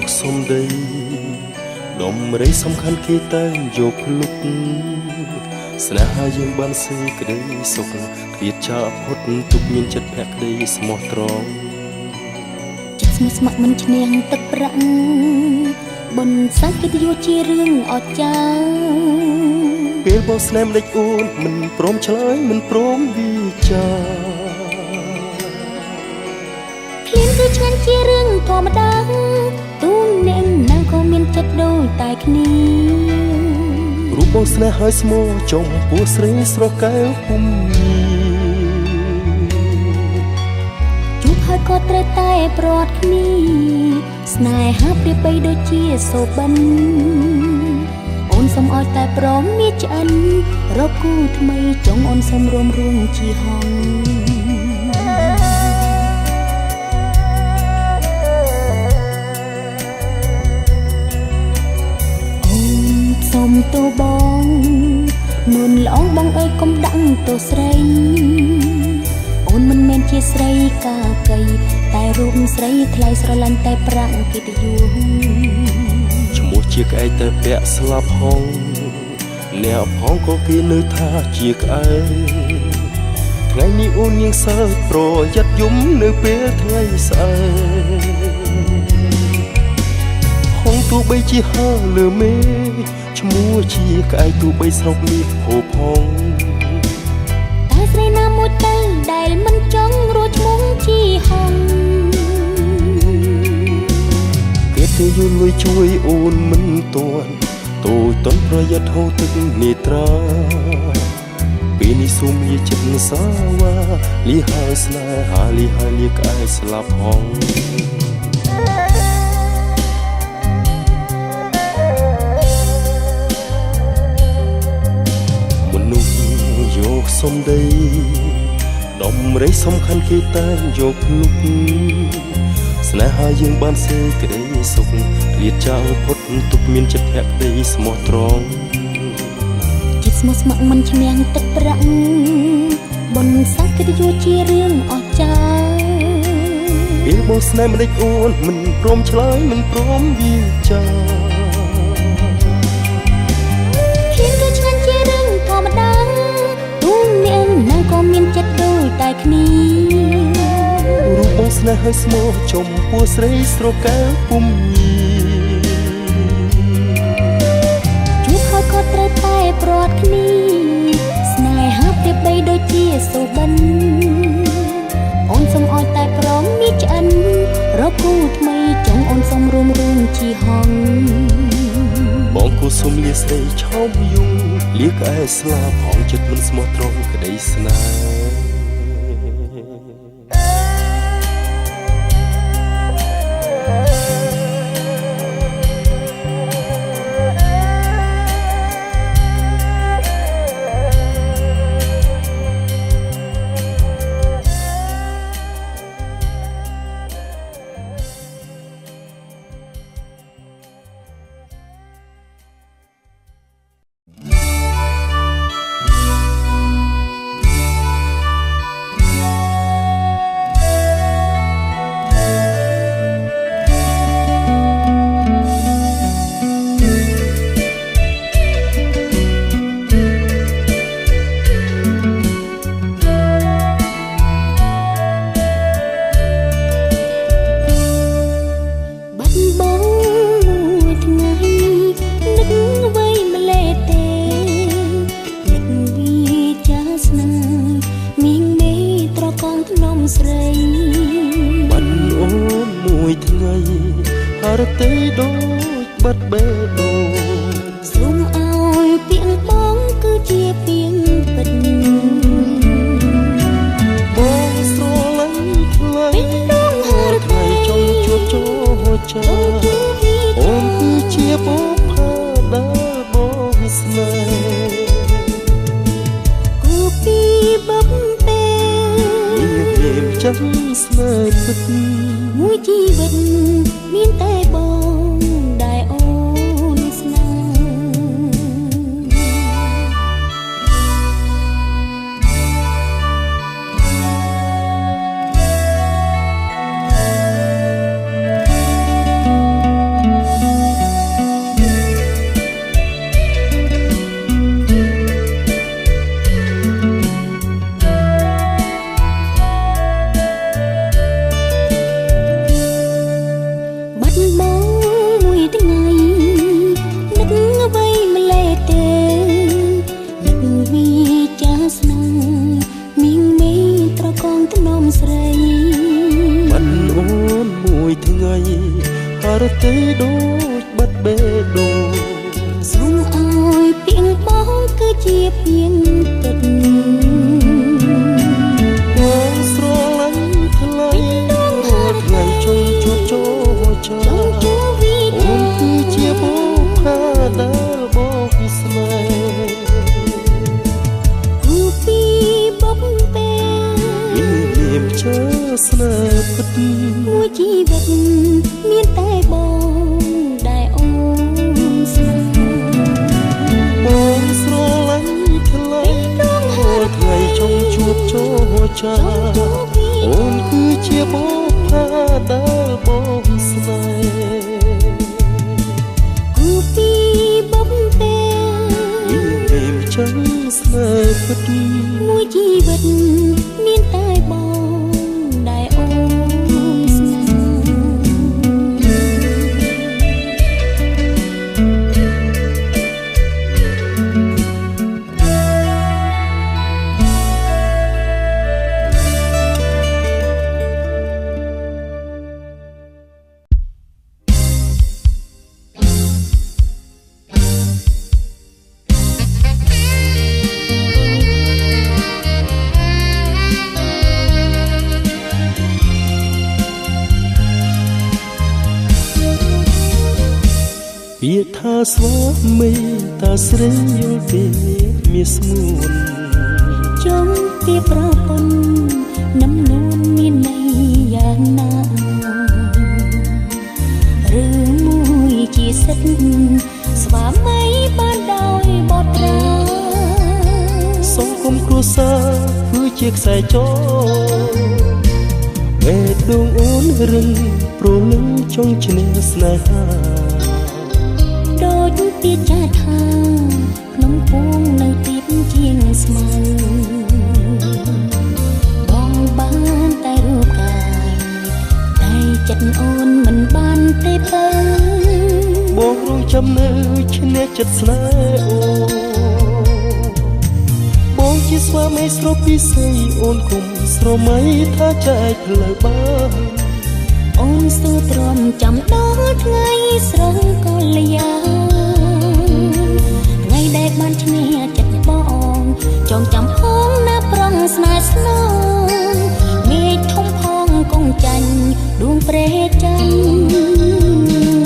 យកសំដីដំរីសំខាន់គេតែងយកភ្លុកស្នេហាយើងបានសេចក្តីសុខឃ្លាតចាកផុតទុកមានចិត្តភក្តីស្មោះត្រង់ចិត្តស្មោះស្ម័គ្រមិនឈ្នះទឹកប្រាក់បុណ្យសក្កិត្តិយសជារឿងអស្ចារ្យពេលបោះស្នេហ៍ម្ដេចអូនមិនព្រមឆ្លើយមិនព្រមវិចារឃ្លានគឺឆ្ងាញ់ជារឿងធម្មតាទូនអ្នកណាក៏មានចិត្តដូចតែគ្នារូបបងស្នេហ៍ហើយស្មោះចំពោះស្រីស្រស់កែវពុំជួបហើយក៏ត្រូវតែប្រត់គ្នាស្នេហាប្រៀបបីដូចជាសូបិនអូនសូមឲ្យតែព្រមមានឆ្អិនរកគូថ្មីចង់អូនសូមរួមជាហងសូមទោបងនួនល្អបងអើយកុំដាក់ទោស្រីអូនមិនមែនជាស្រីកាកៃតែរូបស្រីថ្លៃស្រឡាញ់តែប្រាក់កិត្តិយសឈ្មោះជាក្អែកតែពាក់ស្លាប់ហងអ្នកផងក៏គេនៅថាជាក្អែកថ្ងៃនេះអូននាងសើប្រយ័ត្នយំនៅពេលថ្ងៃស្អែកហងទោះបីជាហើលើមេឈ្មោះជាក្អែកទោះបីស្រុកនេះហូបផងតែស្រីណាមួយទៅដែលមិនចង់រស់ឈ្មោះជាហងគេទៅយល់លួយជួយអូនមិនទាន់តូចតន់ប្រយ័ត្នហូរទឹកនេត្រាពេលនេះសូមលាចិត្តសាវ៉ាលីហើយស្នេហាលីហើយលីក្អែកស្លាប់ហងយកសំដីដំរីសំខាន់គេតែងយកភ្លុកស្នេហាយើងបានសេចក្តីសុខឃ្លាតចាកផុតទុកមានចិត្តភក្តីស្មោះត្រង់ចិត្តស្មោះស្ម័គ្រមិនឈ្នះទឹកប្រាក់បុណ្យសក្កិត្តិយសជារឿងអស្ចារ្យពេលបោះស្នេហ៍ម្ដេចអូនមិនព្រមឆ្លើយមិនព្រមវិចារឃ្លានគឺឆ្ងាញ់ជារឿងធម្មតាទូនអ្នកណាក៏មានចិត្តដូចតែគ្នារូបបងស្នេហ៍ហើយស្មោះចំពោះស្រីស្រស់កែវពុំជួបហើយក៏ត្រូវតែប្រត់គ្នាស្នេហាប្រៀបបីដូចជាសូបិនអូនសូមឲ្យតែព្រមមានឆ្អិនរកគូថ្មីចង់អូនសូមរួមជាហងបងគូសុំលាស្រីឆោមយងលាក្អែស្លាប់ហងចិត្តមិនស្មោះត្រង់ក្តីស្នេហ៍បានអូនមួយថ្ងៃរតីដូចបាត់បេះដូងសូមឲ្យពាក្យបងគឺជាពាក្យពិតបងស្រឡាញ់ខ្លាំងដងហរថ្ងៃចង់ជួបចូលចាអូនគឺជាបុព្វដែលបងស្នេហ៍គូពីបបពេលមានចិត្តស្នេហ៍ពិតមួយជីវិតមានតែបងដែលអូនស្នេហ៍ រទេដូចបាត់បេះដូងសូមអើយពីងបងគឺជាពីងទឹកបងស្រឡាញ់ថ្លៃរាល់ថ្ងៃចង់ជួបចូលចាអូនគឺជាបុព្វដែលបងស្នេហ៍គូពីបុកពេលមានជើស្នេហ៍ពិតមួយជីវិតមានតែបងដែលអូនស្នេហ៍បងស្រឡាញ់ថ្លៃរាល់ថ្ងៃចង់ជួបចូលចាអូនគឺជាបុព្វដែលបងស្នេហ៍គូពីបុកពេលមានជើស្នេហ៍ពិតមួយជីវិតមានតែបងដែលអូនស្នេហ៍ពាក្យថាស្វាមីតាស្រីយល់ទេមានស្មួនចង់ពីប្រពន្ធនំនួនមានន័យយ៉ាងណាឬមួយជាសិទ្ធស្វាមីបានដោយបទត្រាសង្គមគ្រួសារគឺជាខ្សែចរបេះដូងអូនរឹងព្រលឹងចង់ឈ្នះស្នេហាដូចពីចាថាក្នុងពួងនៅទីជាងស្មៅបងបានតែរូបកាយតែចិត្តអូនមិនបានទេបើបងរងចាំនៅឈ្នះចិត្តស្នេហ៍បងជាស្វាមីស្រពីស័យអូនគុំស្រមៃថាចែកផ្លូវបានអូនស៊ូទ្រាំចាំដល់ថ្ងៃស្រងកល្យាថ្ងៃដែលបានឈ្នះចិត្តបងចងចាំផងណាប្រងស្នេហ៍ស្នងមេឃធំផងគង់ចាញ់ដួងព្រែច័ន្ទ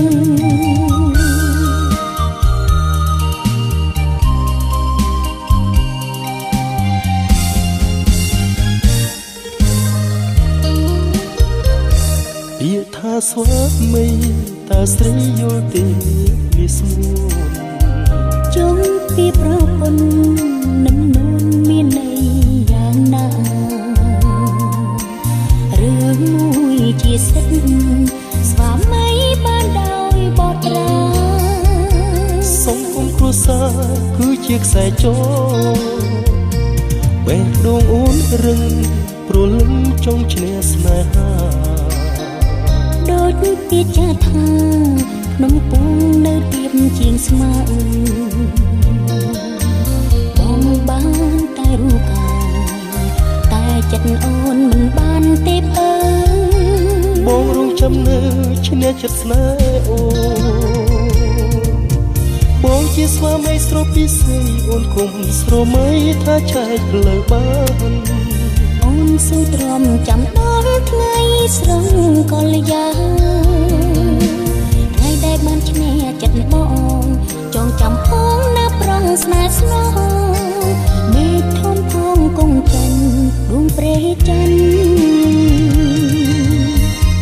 ពាក្យថាស្វាមីតាស្រីយល់ទេមានស្មួនចង់ពីប្រពន្ធនំនួនមានន័យយ៉ាងណារឿងមួយជាសិទ្ធស្វាមីបានដោយបទត្រាសង្គមគ្រួសារគឺជាខ្សែចរបេះដូងអូនរឹងព្រលឹងចង់ឈ្នះស្នេហាដូចពីចាថាក្នុងពួងនៅទៀបជាងស្មៅបងបានតែរូបកាយតែចិត្តអូនមិនបានទេបើបងរងចាំនៅឈ្នះចិត្តស្នេហ៍បងជាស្វាមីស្រពីស័យអូនគុំស្រមៃថាចែកផ្លូវបានអូនស៊ូទ្រាំចាំដល់ថ្ងៃស្រងកល្យាថ្ងៃដែលបានឈ្នះចិត្តបងចងចាំផងណាប្រងស្នេហ៍ស្នងមេឃធំផងគង់ចាញ់ដួងព្រែច័ន្ទ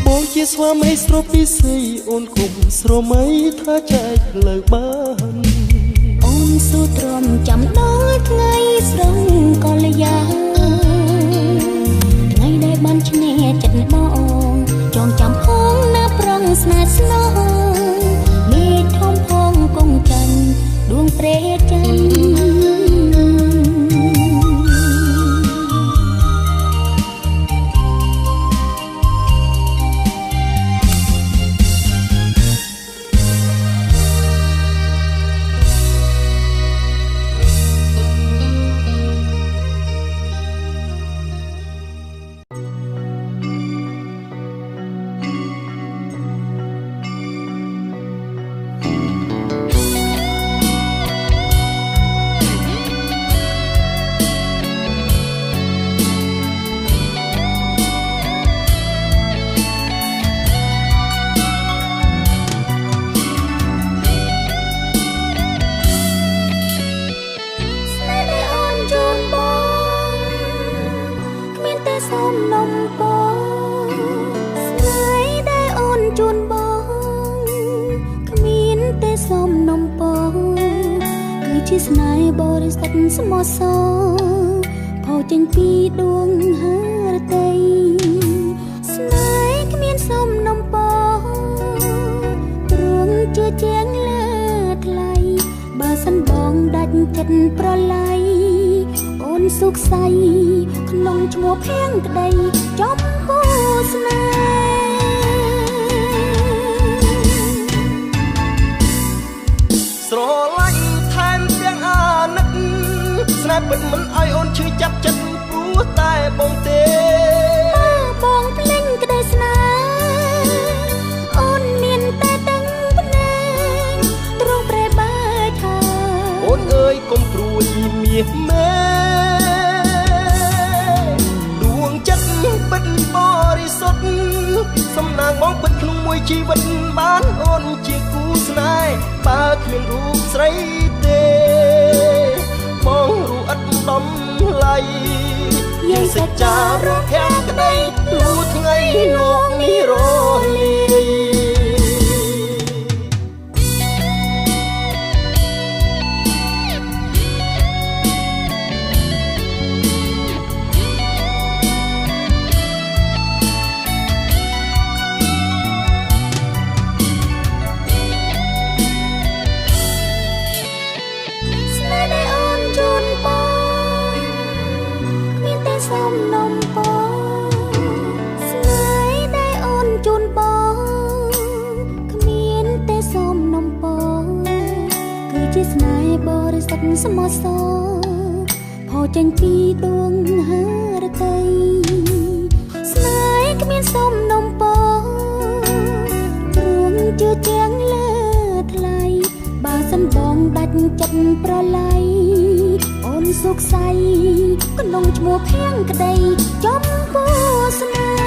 បងជាស្វាមីស្រពីស័យអូនគុំស្រមៃថាចែកផ្លូវបានអូនស៊ូទ្រាំចាំដល់ថ្ងៃស្រងកល្យាថ្ងៃដែលបានឈ្នះចិត្តបងចងចាំផងណាប្រងស្នេហ៍ស្នងមេឃធំផងគង់ចាញ់ដួងព្រែច័ន្ទ សូមនំពងស្នេហ៍ដែលអូនជូនបងគ្មានទេសូមនំពងគឺជាស្នេហ៍បរិសុទ្ធស្មោះសរផុសចេញពីដួងហឫទ័យស្នេហ៍គ្មានសូមនំពងទ្រង់ជឿជាងលើថ្លៃបើសិនបងដាច់ចិត្តប្រឡ័យអូនសុខស័យក្នុងឈ្មោះភៀងក្តីចំពោះស្នេហ៍ស្រឡាញ់ថែមទាំងអាណិតស្នេហ៍ពិតមិនឲ្យអូនឈឺចាប់ចិត្តព្រោះតែបងទេបងភ្លេចក្តីស្នេហ៍អូនមានតែដឹងភ្នែកទ្រង់ប្រែបែកថាអូនអើយកុំព្រួយមាសមេដួងចិត្តពិតបរិសុទ្ធសំណាងបងពិតក្នុងមួយជីវិតបានអូនជាគូស្នេហ៍បើគ្មានរូបស្រីទេបងរូបឥតដំឡៃយើងសច្ចារកខាងក្តីលូថ្ងៃលោកនេះរលាយសូមនំពងស្នេហ៍ដែលអូនជូនបងគ្មានទេសូមនំពងគឺជាស្នេហ៍បរិសុទ្ធស្មោះសរផុសចេញពីដួងហឫទ័យស្នេហ៍គ្មានសូមនំពងទ្រង់ជឿជាងលើថ្លៃបើសិនបងដាច់ចិត្តប្រឡ័យអូនសុខស័យក្នុងឈ្មោះភៀងក្តីចំពោះស្នេហ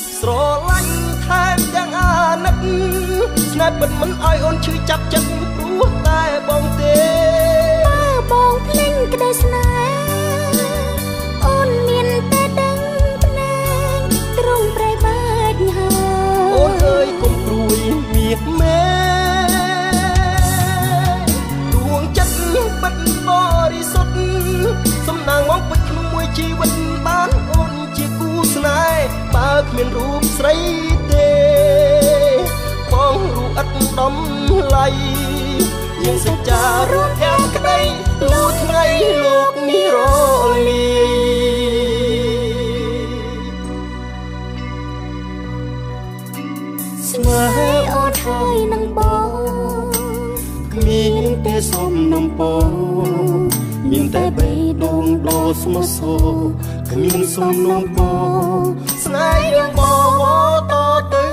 ៍ស្រឡាញ់ថែមទាំងអាណិតស្នេហ៍ពិតមិនឲ្យអូនឈឺចាប់ចិត្តព្រោះតែបងទេបងភ្លេចក្តីស្នេហ៍អូនមានតែដឹងភ្នែកទ្រង់ប្រែបែកហើយអូនអើយកុំព្រួយមាសមេពិតបរិសុទ្ធសំណាងមកពិតក្នុងមួយជីវិតបានអូនជាគូស្នេហ៍បើគ្មានរូបស្រីទេបងរូបឥតដំឡៃយើងសច្ចារួមខាងក្តីលូថ្ងៃលោកនេះរលាយស្នេហ៍អូនហើយនឹងបងគ្មានទេសូមនំពងមានតែបេះដូងដ៏ស្មោះសរគ្មានសូមនំពងស្នេហ៍យើងបងតទៅ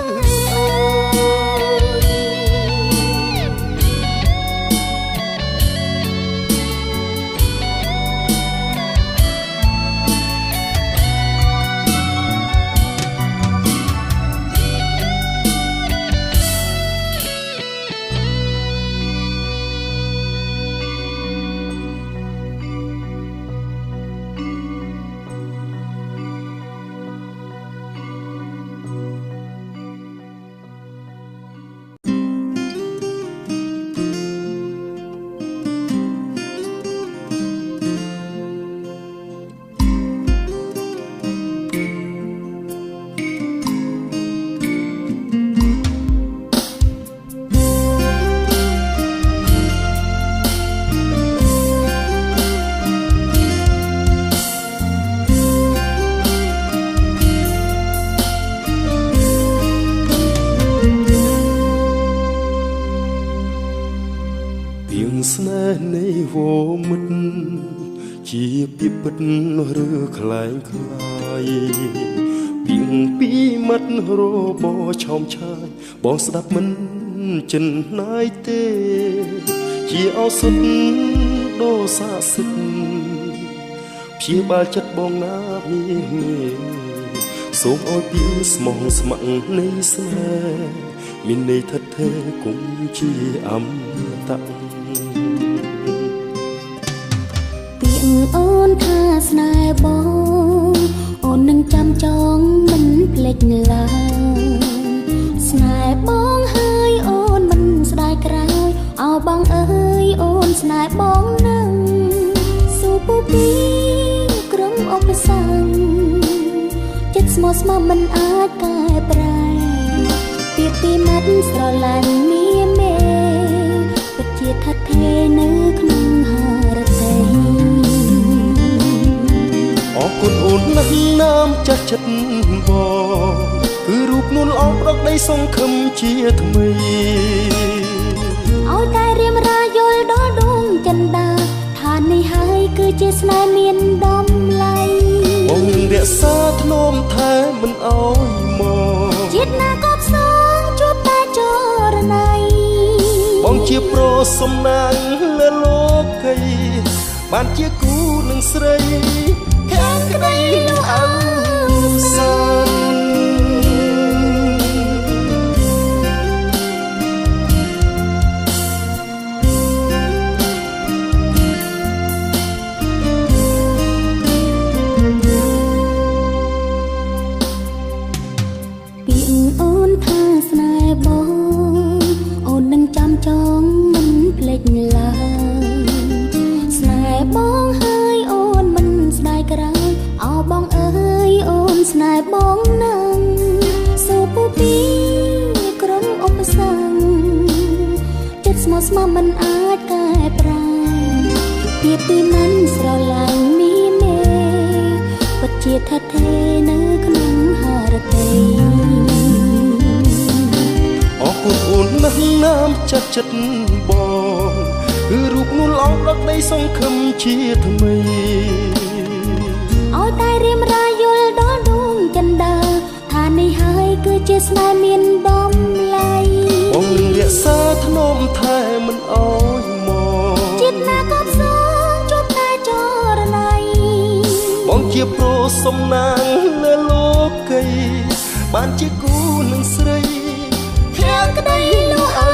ស្នេហ៍នៃវមិត្តជាពីពិតឬខ្លែងខ្លាយពីងពីមិត្តរបឆោមឆាយបងស្ដាប់មិនចិនណាយទេជាឱសថដូសាសិទ្ធព្យាបាលចិត្តបងណាមានសូមឲ្យពីស្មោះស្ម័គ្រនៃស្នេហ៍មានន័យថិតថេរគង់ជាអមតៈ អូនថាស្នេហ៍បងអូននឹងចាំចងមិនភ្លេចឡើយស្នេហ៍បងហើយអូនមិនស្ដាយក្រោយអោបងអើយអូនស្នេហ៍បងនឹងស៊ូពូពីក្រុមឧបសគ្គចិត្តស្មោះស្ម័គ្រមិនអាចកែប្រែពីពីណាត់ស្រឡាញ់មានមេពិតជាថថេរនៅក្នុងហារតីអរគុណអូនណាស់ណាមចាស់ចិត្តបងគឺរូបនួនល្អប្រកដីសង្ឃឹមជាថ្មីឲ្យតែរៀមរាយល់ដល់ដួងចិន្តាថានេះហើយគឺជាស្នេហ៍មានតម្លៃបងនឹងរក្សាធ្នមថែមិនអោយមកជាតិណាក៏ផ្សងជួបតែចរណៃបងជាប្រសំណាងលើលោកីបានជាគូនឹងស្រីខាងក្តីលូអើសានពីអូនថាស្នេហ៍បងអូននឹងចាំចងមិនភ្លេចឡើយស្នេហ៍បងហើយអូនមិនស្ដាយក្រោយអោបងអើយអូនស្នេហ៍បងនឹងស៊ូពូពីក្រុមឧបសគ្គចិត្តស្មោះស្ម័គ្រមិនអាចកែប្រែពីពីមិនស្រឡាញ់មានមេពិតជាថថេរនៅក្នុងហារតីអរគុណអូនណាស់ណាមចាស់ចិត្តបងគឺរូបនួនល្អប្រកដីសង្ឃឹមជាថ្មីឲ្យតែរៀមរាយល់ដល់ដួងចិន្តាថានេះហើយគឺជាស្នេហ៍មានតម្លៃបងនឹងរក្សាធ្នមថែមិនអោយមកជាតិណាក៏ផ្សងជួបតែចរណៃបងជាប្រសំណាងលើលោកីបានជាគូនឹងស្រីខាងក្តីលូអើ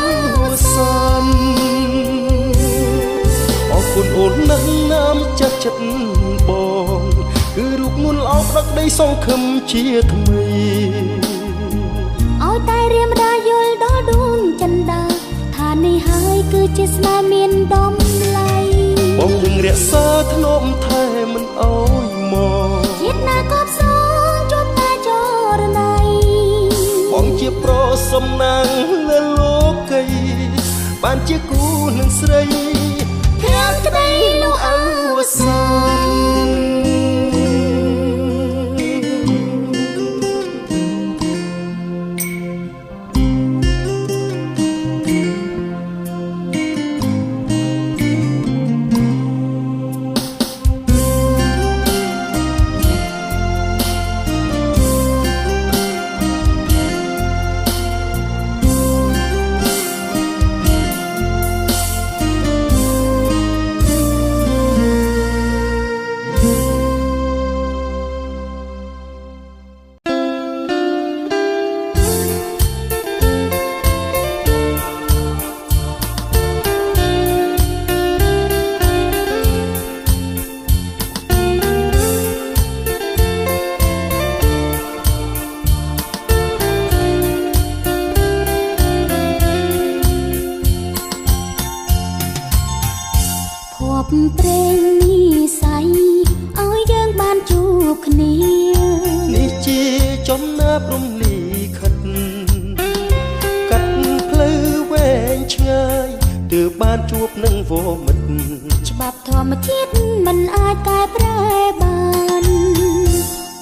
សានអរគុណអូនណាស់ណាមចាស់ចិត្តបងគឺរូបនួនល្អប្រកដីសង្ឃឹមជាថ្មីឲ្យតែរៀមរាយល់ដល់ដួងចិន្តាថានេះហើយគឺជាស្នេហ៍មានតម្លៃបងនឹងរក្សាធ្នមថែមិនអោយមកជាតិណាក៏ផ្សងជួបតែចរណៃបងជាប្រសំណាងលើលោកីបានជាគូនឹងស្រីខាងក្តីលូអើសានព្រេងនិស័យឲ្យយើងបានជួបគ្នានេះជាចំណាប់រំលីខិតកាត់ផ្លូវវែងឆ្ងាយទើបបានជួបនឹងវមិត្តច្បាប់ធម្មជាតិមិនអាចកែប្រែបាន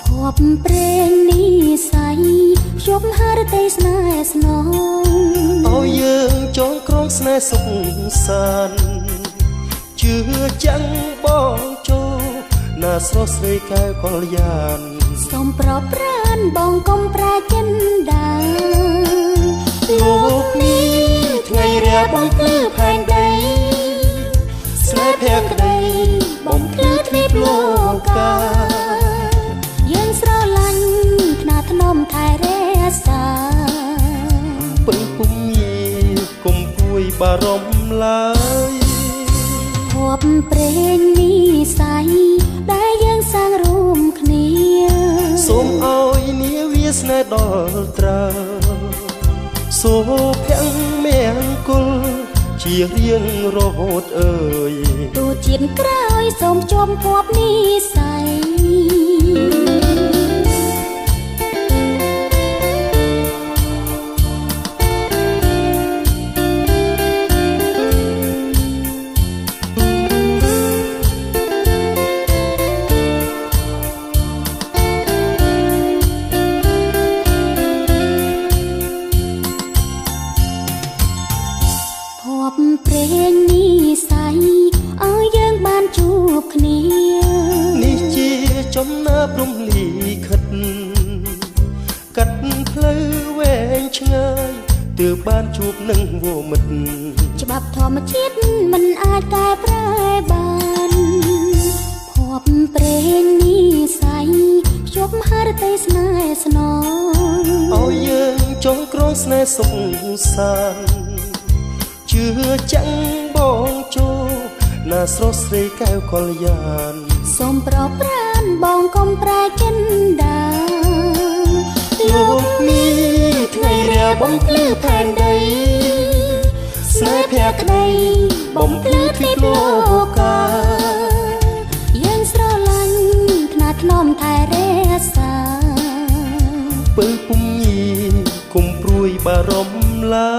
ភ័ព្វព្រេងនិស័យជប់ហារតីស្នេហ៍ស្នងឲ្យយើងចងក្រងស្នេហ៍សុខសាន្តជឿចាំងបងចូលណាស្រស់ស្រីកែវកល្យានសូមប្រប្រានបងកុំប្រាចិនដាលោកនេះថ្ងៃរះបងគឺផែនដីស្នេហ៍ភក្តីបំភ្លឺទ្វីបលោកកាយើងស្រឡាញ់ថ្នាថ្នមថែរក្សាពឹងពុំយីកុំពួយបារម្ភឡើយភ បព្រេងនិស័យដែលយើងសាងរួមគ្នាសូមឲ្យនាវាស្នេហ៍ដល់ត្រើសូមភ័ងមេង្គលជារៀងរហូតអើយទូជាតិក្រោយសូមជាប់ពាប់និស័យព្រេងនិស័យឲ្យយើងបានជួបគ្នានេះជាចំណើបរំលីខិតកាត់ផ្លូវវែងឆ្ងាយទើបបានជួបនឹងវមិត្តច្បាប់ធម្មជាតិមិនអាចកែប្រែបានភពព្រេងនិស័យភ្ជាប់ហារតីស្នេហ៍ស្នងឲ្យយើងចងក្រងស្នេហ៍សុខសាន្តជឿចាំងបងចូលណាស្រស់ស្រីកែវកល្យានសូមប្រប្រានបងកុំប្រែចិនដាលោកនេះថ្ងៃរាបំភ្លឺផែនដីស្នេហ៍ភក្តីបំភ្លឺទីលោកាយើងស្រឡាញ់ថ្នាក់ថ្នមថែរក្សាពើពុំញីគុំព្រួយបារម្ភឡើ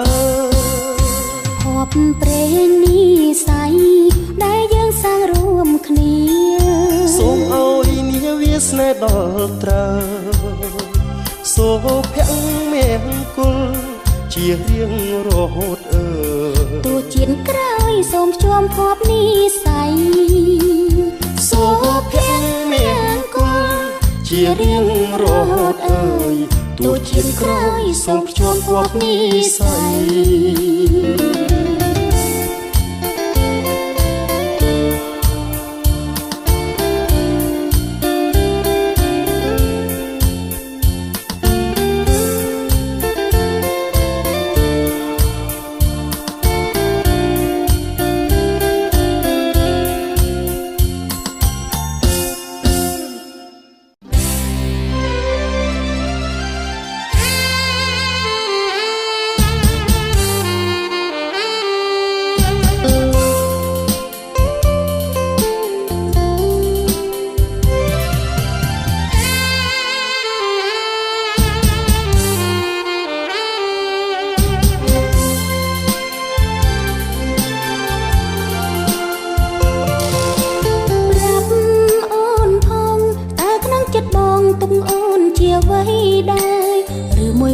ភពព្រេងនិស័យដែលយើងសាងរួមគ្នាសូមឲ្យនាវាស្នេហ៍ដល់ត្រើសូមភ័ងមេង្គលជារៀងរហូតអើយទូជាតិក្រោយសូមភ្ជាប់ភពនិស័យសូមភ័ងមេង្គលជារៀងរហូតអើយទូជាតិក្រោយសូមភ្ជាប់ភពនិស័យ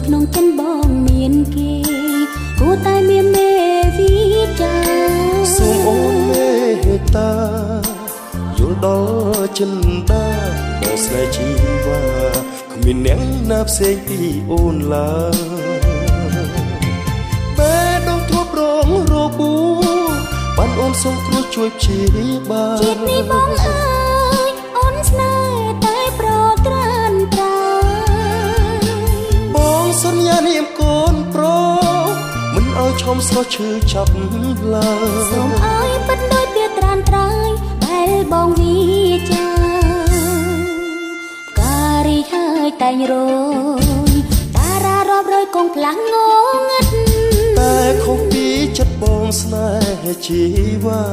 ក្នុងចិនបងមានគេគួរតែមានមេវិចាសូមអូនមេត្តាយល់ដល់ចិនដាបងស្នេហ៍ជីវ៉ាគ្មានអ្នកណាផ្សេងពីអូនឡើយបែដងធ្លាប់រងរបួសបានអូនសូមគ្រោះជួយព្យាបាលជាតិនេះបងអើយអូនស្នេហ៍តែប្រក្រានប្រាសន្យានាមកូនប្រុសមិនឲ្យឈំស្រស់ឈឺចាប់ឡើយសូមឲ្យពិតដោយពាក្យត្រានត្រៃដែលបងវិចាការីហើយតែងរយតារារាប់រយកងផ្លាំងងងឹតតែខុសពីចិត្តបងស្នេហ៍ជីវ៉ា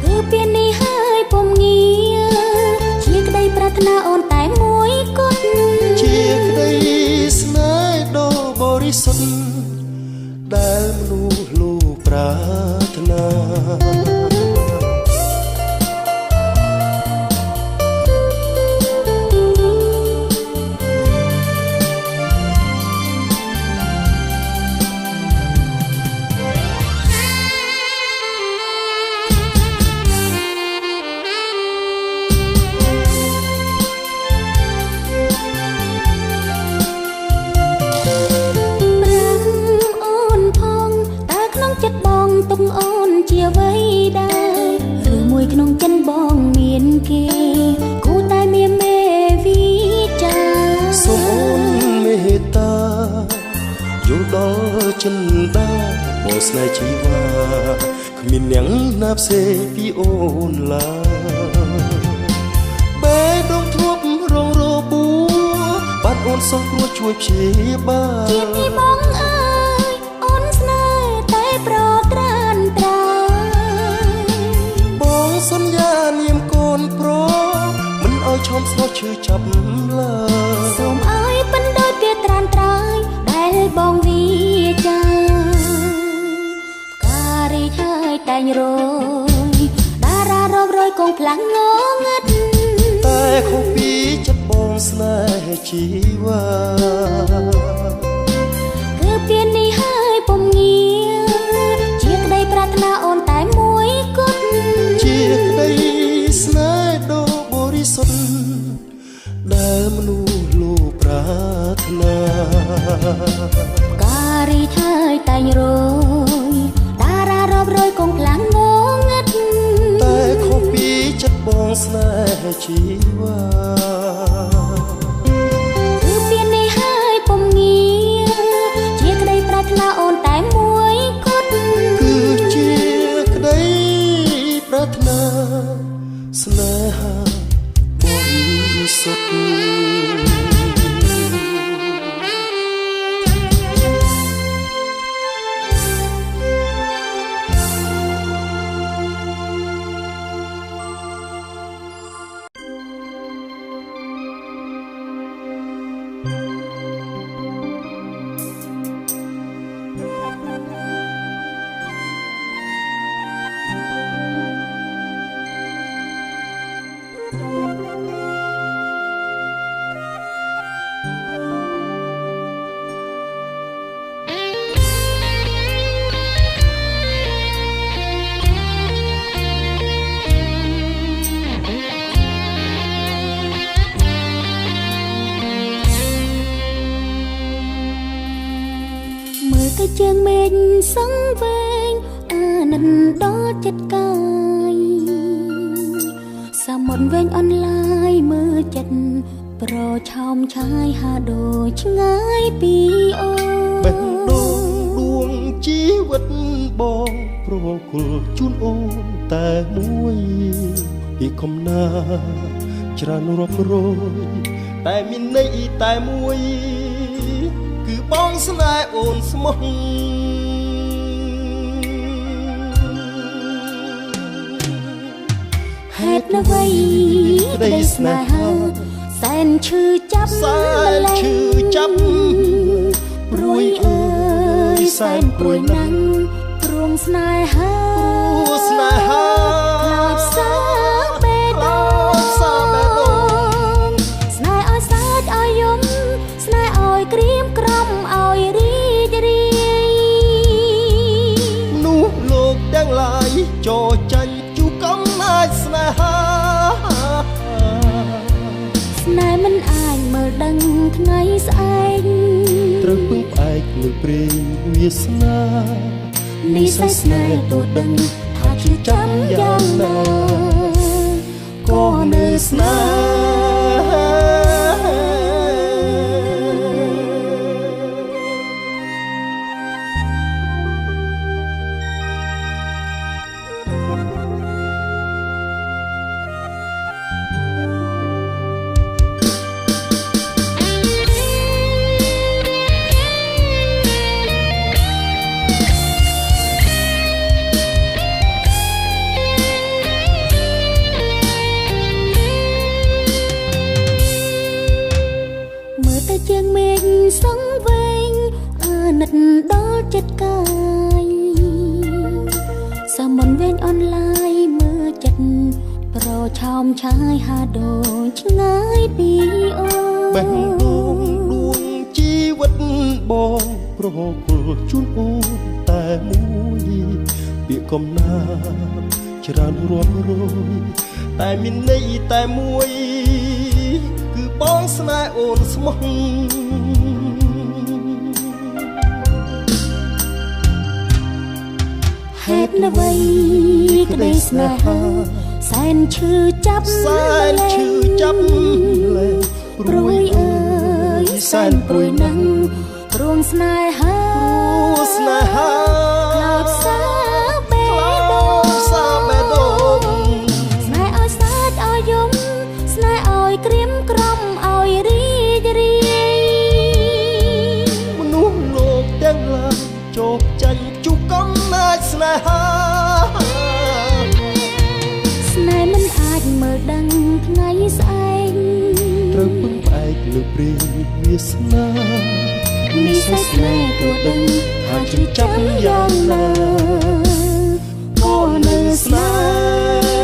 គឺពេលនេះហើយពុំងារជាក្តីប្រាថ្នាអូនតែមួយគត់ជាក្តីស្នេហ៍ដ៏បរិសុទ្ធដែលមនុស្សលោកប្រាថ្នា ដល់ចិនដាបងស្នេហ៍ជីវ៉ា គ្មានអ្នកណាផ្សេងពីអូនឡើយបេះដូងធ្លាប់រងរបួសបាត់អូនសោះគ្រោះជួយព្យាបាលជាតិនេះបងអើយអូនស្នេហ៍តែប្រក្រានត្រាបងសន្យានាមកូនប្រុសមិនឲ្យឈំស្លោះឈឺចាប់ឡើយសូមឲ្យប៉ិនដោយពាក្យត្រានត្រើយដែលបងវាចាផ្ការីកហើយតែងរយតារារករយកងផ្លាំងងងឹតតែខុសពីចិត្តបងស្នេហ៍ជីវ៉ាគឺពីនេះហើយពុំងាជាក្តីប្រាថ្នាអូនតែមួយគត់ជាក្តីស្នេហ៍ដ៏បរិសុទ្ធដែលមនុស្សលោកប្រាថ្នាផ្ការីកហើយតែងរយតារារករយកងផ្លាំងងងឹតតែខុសពីចិត្តបងស្នេហ៍ជីវ៉ាគឺពីនេះហើយពុំងាជាក្តីប្រាថ្នាអូនតែមួយគត់គឺជាក្តីប្រាថ្នាស្នេហាបរិសុទ្ធជាងមេឃសង្វេងអាណិនដល់ចិត្តកាយសមុទ្រវែងអនឡាយមើលចិត្តប្រឆោមឆាយហាដូចឆ្ងាយពីអូនបេះដូងដួងជីវិតបងប្រគល់ជូនអូនតែមួយពីកំណាច្រើនរាប់រយតែមានន័យតែមួយគឺបងស្នេហ៍អូនស្មោះហេតុអ្វីក្តីស្នេហាសែនឈឺចាប់ព្រួយអើយសែនព្រួយណាស់ព្រួងស្នេហាខ្លោចសាបេះដូងស្នេហ៍ឲ្យសាច់ឲ្យយំស្នេហ៍ឲ្យក្រៀមក្រំឲ្យរីករាយនោះលោកទាំងឡាយចូលចាញ់ជូកំណាចស្នេហាស្នេហ៍មិនអាចមើលដឹងថ្ងៃស្អែកត្រូវពឹងផ្អែកលើព្រេងវាសនានេះសស្នេហ៍ទូដឹងថាជឿចាំយ៉ាងណាក៏នៅស្នេហ៍ជាងមេឃសង្វេងអាណិតដល់ចិត្តកាយសមុទ្រវែងអនឡាយមើលចិត្តប្រឆោមឆាយហាដូចឆ្ងាយពីអូនបេះដូងដួងជីវិតបងប្រគល់ជូនអូនតែមួយពាក្យកំណាច្រើនរាប់រយតែមានន័យតែមួយគឺបងស្នេហ៍អូនស្មោះហេតុអ្វីក្តីស្នេហាសែនឈឺចាប់លែព្រួយអើយសែនព្រួយណាស់ព្រួងស្នេហាខ្លោចសាបេះដូ ជោគចាញ់ជុកកំណាចស្នេហាស្នេហ៍មិនអាចមើលដឹងថ្ងៃស្អែកត្រូវពឹងផ្អែកលើព្រាងវាសនានិស្ស័យស្នេហ៍ក៏ដឹងថាជិះចាប់យ៉ាងណាក៏នៅស្នេហ៍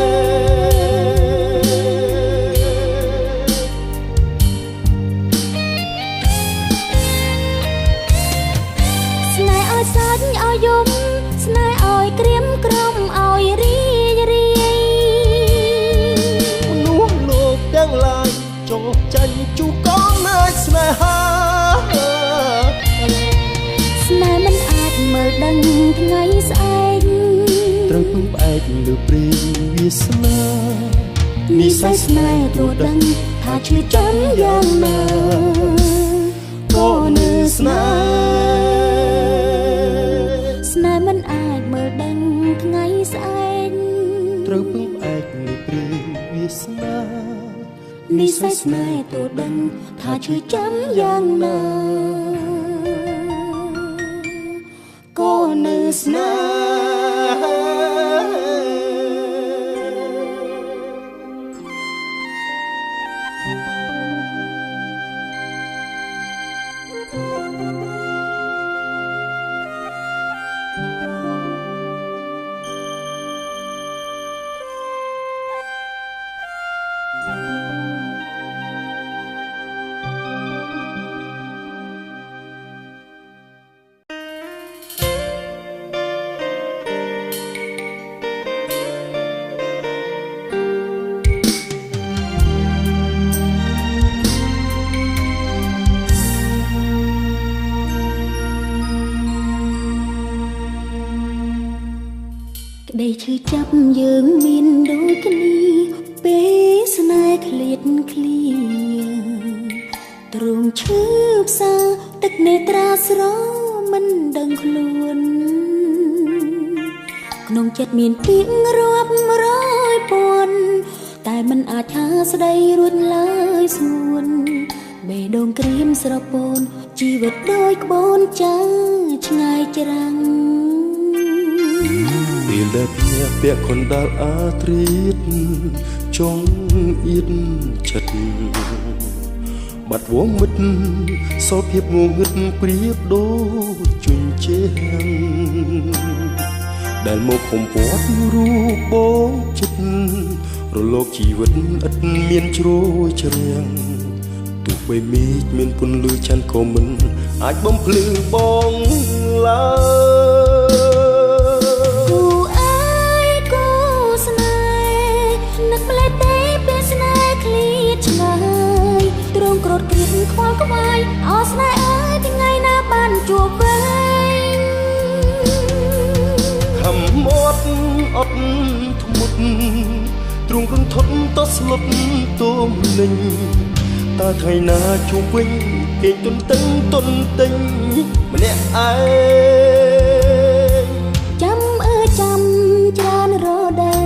ស្នេហ៍ឲ្យសាច់ឲ្យយំស្នេហ៍ឲ្យក្រៀមក្រំឲ្យរីករាយមនុស្សលោកទាំងឡាយជោគចាញ់ជុកកំណាចស្នេហាស្នេហ៍មិនអាចមើលដឹងថ្ងៃស្អែកត្រូវពឹងផ្អែកលើព្រាងវាសនានិស្ស័យស្នេហ៍ក៏ដឹងថាឈឺចាំយ៉ាងណាក៏នៅស្នេហ៍ស្នេហ៍មិនអាចមើលដឹងថ្ងៃស្អែកត្រូវពឹងផ្អែកលើព្រាងវាសនានិស្ស័យស្នេហ៍ក៏ដឹងថាឈឺចាំយ៉ាងណាក៏នៅស្នេហ៍ក្តីឈឺចាប់យើងមានដូចគ្នាពេលស្នេហ៍ឃ្លាតឃ្លាទ្រង់ឈឺផ្សាទឹកនេត្រាស្រមិនដឹងខ្លួនក្នុងចិត្តមានពាក្យរាប់រយពាន់តែមិនអាចថាស្ដីរួចឡើយស្ងួនបេះដូងក្រៀមស្រពោនជីវិតដូចក្បូនចាឆ្ងាយច្រាំងពេលដែលភ្នែកពាក់ខុនដាល់អាត្រៀតចង់អៀតចិត្តបាត់វងមិត្តសោកភាពងងឹតព្រៀបដូចជញ្ជាំងដែលមកខំពាត់រូបបងចិត្តរលកជីវិតឥតមានជ្រោយជ្រាំងទោះបីមេឃមានពន្លឺច័ន្ទក៏មិនអាចបំភ្លឺបងឡើយនឹកម្លេះទេពេលស្នេហ៍ឃ្លាតឆ្ងាយទ្រង់ក្រត់គ្រៀតខ្វល់ក្វាយអោស្នេហ៍អើយថ្ងៃណាបានជួបវិញខំអត់អត់ធ្មត់ទ្រង់រន្ធត់តស្លុតទោមលេងតើថ្ងៃណាជួបវិញគេទន្ទឹងទន្ទិញម្នាក់ឯងចាំអើចាំច្រើនរដូវ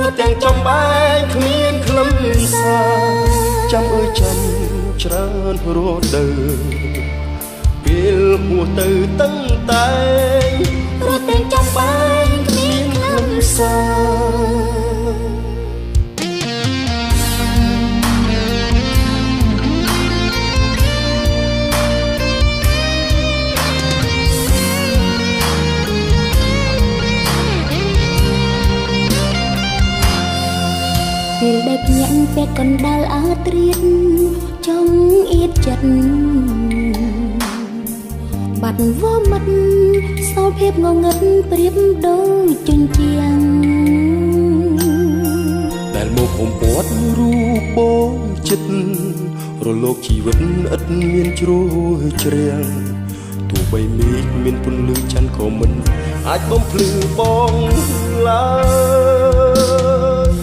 រត់ទាំងចំបែកគ្មានខ្លឹមសារចាំអើយចាំច្រើនរដូវពេលហួសទៅតឹងតែងរត់ទាំងចំបែកគ្មានខ្លឹមសារពេលដែលភ្ញាក់ពាក់កណ្ដាលអាត្រៀតចង់អៀតចិត្តបាត់វមិត្តសោកភាពងងឹតប្រៀបដូចជញ្ជាំងដែលមកបំពាត់រូបបងចិត្តរលកជីវិតឥតមានជ្រោយជ្រាំងទោះបីមេឃមានពន្លឺច័ន្ទក៏មិនអាចបំភ្លឺបងឡើយ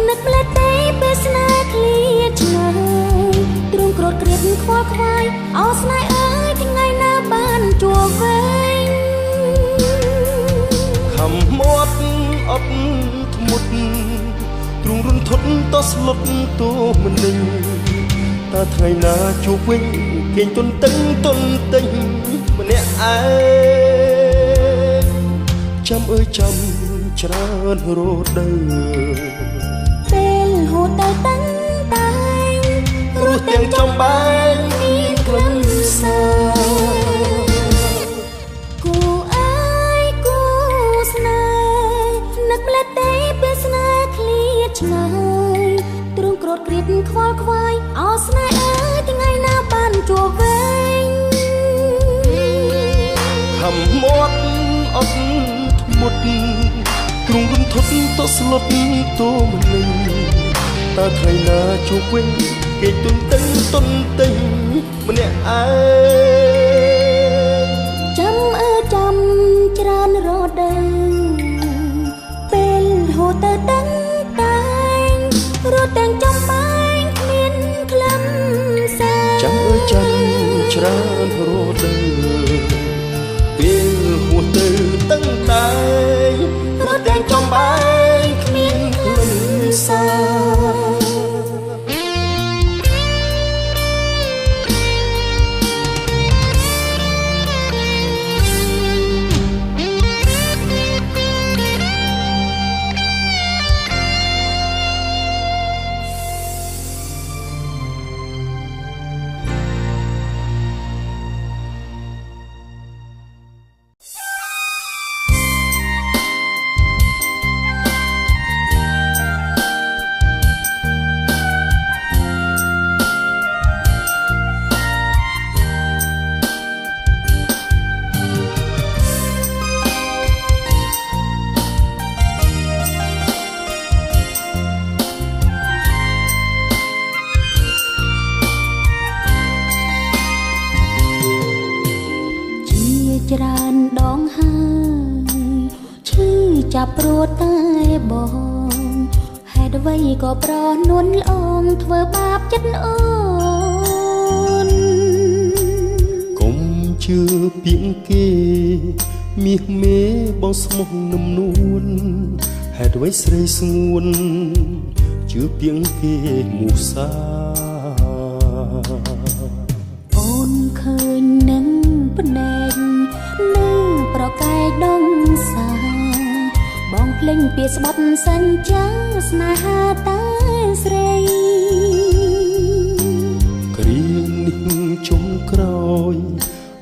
នឹកម្លេះទេពេលស្នេហ៍ឃ្លាតឆ្ងាយទ្រង់ក្រត់គ្រៀតខ្វល់ខ្វាយអោស្នេហ៍អើយថ្ងៃណាបានជួបវិញខំអត់អត់ធ្មត់ទ្រង់រន្ធ ត់តស្លុតតួមិននឹងតើថ្ងៃណាជួបវិញគេងទុនតឹងទុនទិញម្នាក់ឯងចាំអើយចាំច្រើនរត់ដើរពេលហូតទៅតាំងតែងរស់ទាំងចំបែងមានក្លិនសាគូអើយគូស្នេហ៍នឹកផ្លែទេពេលស្នេហ៍ឃ្លាតឆ្ងាយទ្រង់ក្រោតក្រៀតខ្វល់ខ្វាយអោស្នេហ៍អើយថ្ងៃណាបានជួបវិញខំមាត់អត់ធ្មត់ទ្រង់រំធត់តស្លុតតួមិននឹងតើថ្ងៃណាជួបវិញគេទុនតឹងទុនទិញម្នាក់ឯងចាំអើចាំច្រើនរត់ដើរពេលហូតទៅតាំងតែងរត់ទាំងចំបែងគ្មានក្លិនសាចាំអើចាំច្រើនរត់ដើរពេលហួសទៅតាំងតែងរត់ទាំងចំបែងគ្មានក្លិនសាច្រើនដងហើយឈឺចាប់ព្រួតតែបងហេតុអ្វីក៏ប្រនួនល្អងធ្វើបាបចិត្តអូនកុំជឿពាក្យគេមាសមេបងស្មោះនឹមនួនហេតុអ្វីស្រីស្ងួនជឿពាក្យគេមូសាអូនឃើញនឹងភ្នែកនៅប្រកែកដងសាបងភ្លេងពាក្យស្បត់សញ្ចាស្នេហាតែស្រីគ្រៀងនេះជុំក្រោយ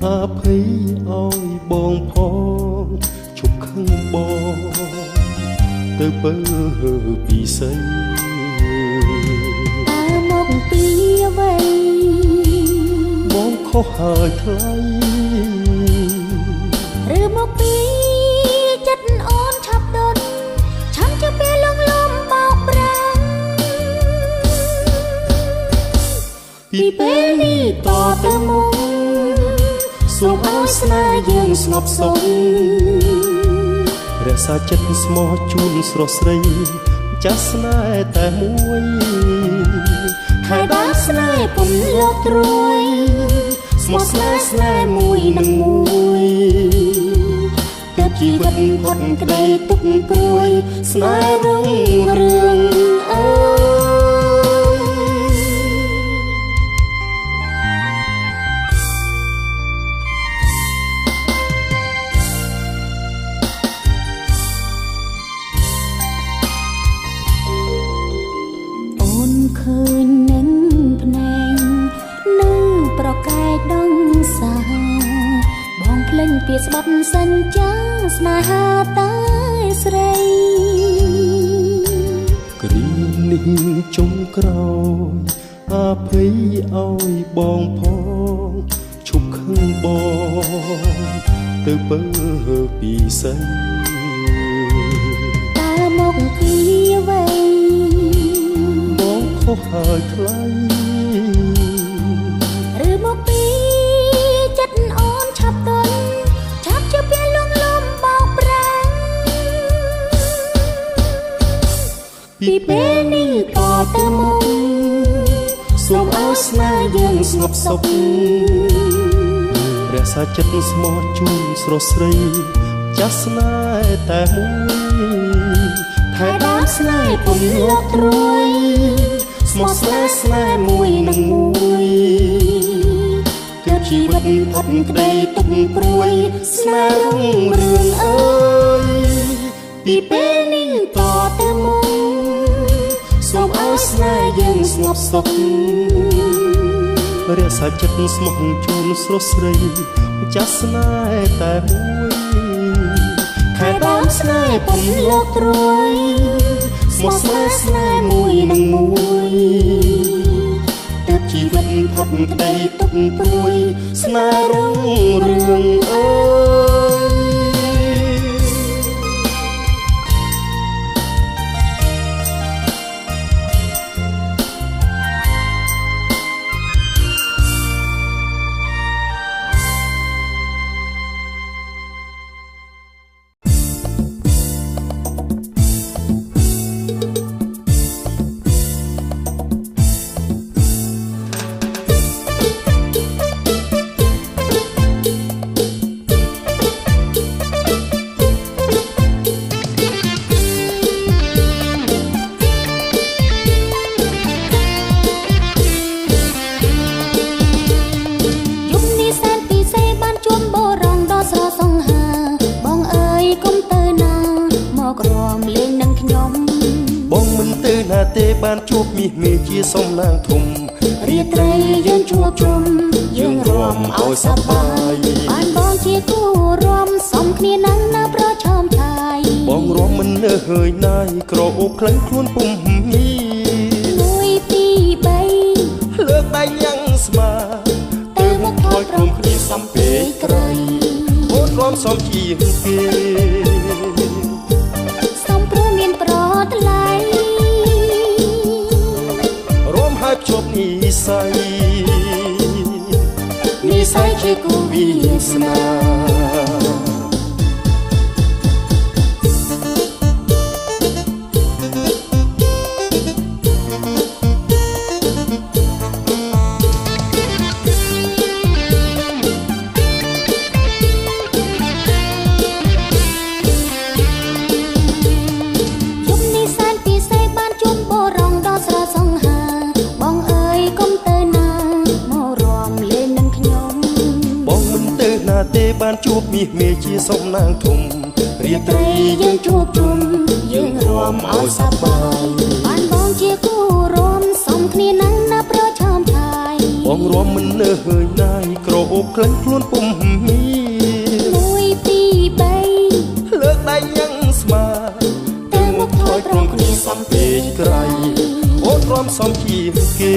អភ័យឲ្យបងផងជប់ខឹងបងទៅបើពីស័យតើមកពីអ្វីបងខុសហើយថ្លៃឬមកពីចិត្តអូនឆាប់ដុតឆាន់ជាពេលលងលំបោកប្រាំពីពេលនេះតទៅមុខសូមឲ្យស្នេហ៍យើងស្ងប់សុខរក្សាចិត្តស្មោះជូនស្រស់ស្រីចាស់ស្នេហ៍តែមួយខែដល់ស្នេហ៍ពុំលោកត្រួយស្មោះស្នេហ៍ស្នេហ៍មួយនឹងមួយតែជីវិតផុតក្តីទុក្ខព្រួយស្នេហ៍រុងរឿងអើឃើញនឹងភ្នែកនៅប្រកែកដងសាបងភ្លេងពាក្យស្បត់សញ្ចាស្នេហាតែស្រីគ្រៀងនេះជុំក្រោយអភ័យឲ្យបងផងឈប់ខឹងបងទៅបើពីស័យតើមកពីអ្វីខុសហើយថ្លៃឬមកពីចិត្តអូនឆាប់ដុតឆាប់ជាពេលលងលំបោកប្រាំពីពេលនេះតទៅមុខសូមឲ្យស្នេហ៍យើងស្ងប់សុខរក្សាចិត្តស្មោះជូនស្រស់ស្រីចាស់ស្នេហ៍តែមួយថែដល់ ស្នេហ៍ពុំលោកត្រួយស្មោះស្នេហ៍ស្នេហ៍មួយនឹងមួយទើបជីវិតផុតក្តីទុកព្រួយស្នេហ៍រុងរឿងអើយពីពេលនេះតទៅមុខសូមឲ្យស្នេហ៍យើងស្ងប់សុខរក្សាចិត្តស្មោះជូនស្រុះស្រីចាស់ស្នេហ៍តែមួយខែដើមស្នេហ៍ពុំលោកត្រួយស្មោះស្នេហ៍ស្នេហ៍មួយនឹងមួយទើបជីវិតផុតក្តីទុកព្រួយស្នេហ៍រុងរឿងអើយទេបានជួបមាសមេជាសំណាងធំរាត្រីយើងជួបជុំយើងរួមឲ្យសប្បាយបានបងជាគូរួមសំគ្នានឹងនៅប្រឆោមឆាយបងរួមមិននៅហើយណាយក្រអូបក្លែងខ្លួនពុំមី1 2 3លើកដៃញ៉ាំងស្មាទៅមកថយព្រមគ្នាសំពេកក្រៃអូនរួមសំជាងគេសំព្រោះមានប្រថ្លៃជប់និស័យជាគូវាសនាបានជួបមាសមេជាសំណាងធំរាត្រីយើងជួបជុំយើងរួមឲ្យសប្បាយបានបងជាគូរួមសំគ្នានឹងណាប្រឆោមឆាយបងរួមមិននៅហើយណាយក្រអូបក្លែងខ្លួនពុំមី1 2 3លើកដៃញ៉ាំងស្មាទៅមកថយព្រមគ្នាសំពេកក្រៃអូនរួមសំជាគេ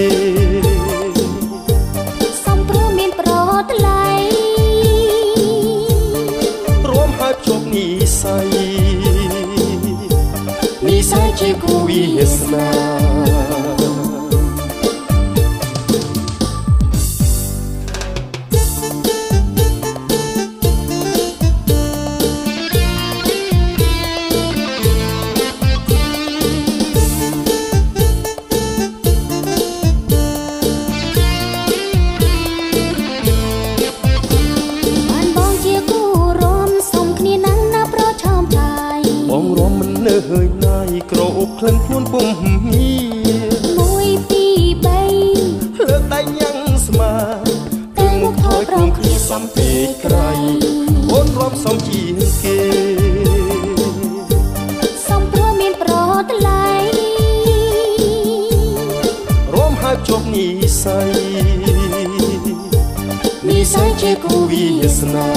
សំព្រោះមានប្រថ្លៃជប់និស័យជាគូវាសនាហើយណាយក្រអូបក្លែងខ្លួនពុំមី1 2 3លើកដៃញ៉ាំងស្មាទៅមុខថយព្រមគ្នាសំពេកក្រៃអូនរួមសំជាងគេសំព្រោះមានប្រថ្លៃរួមហើយជប់និស័យជាគូវាសនា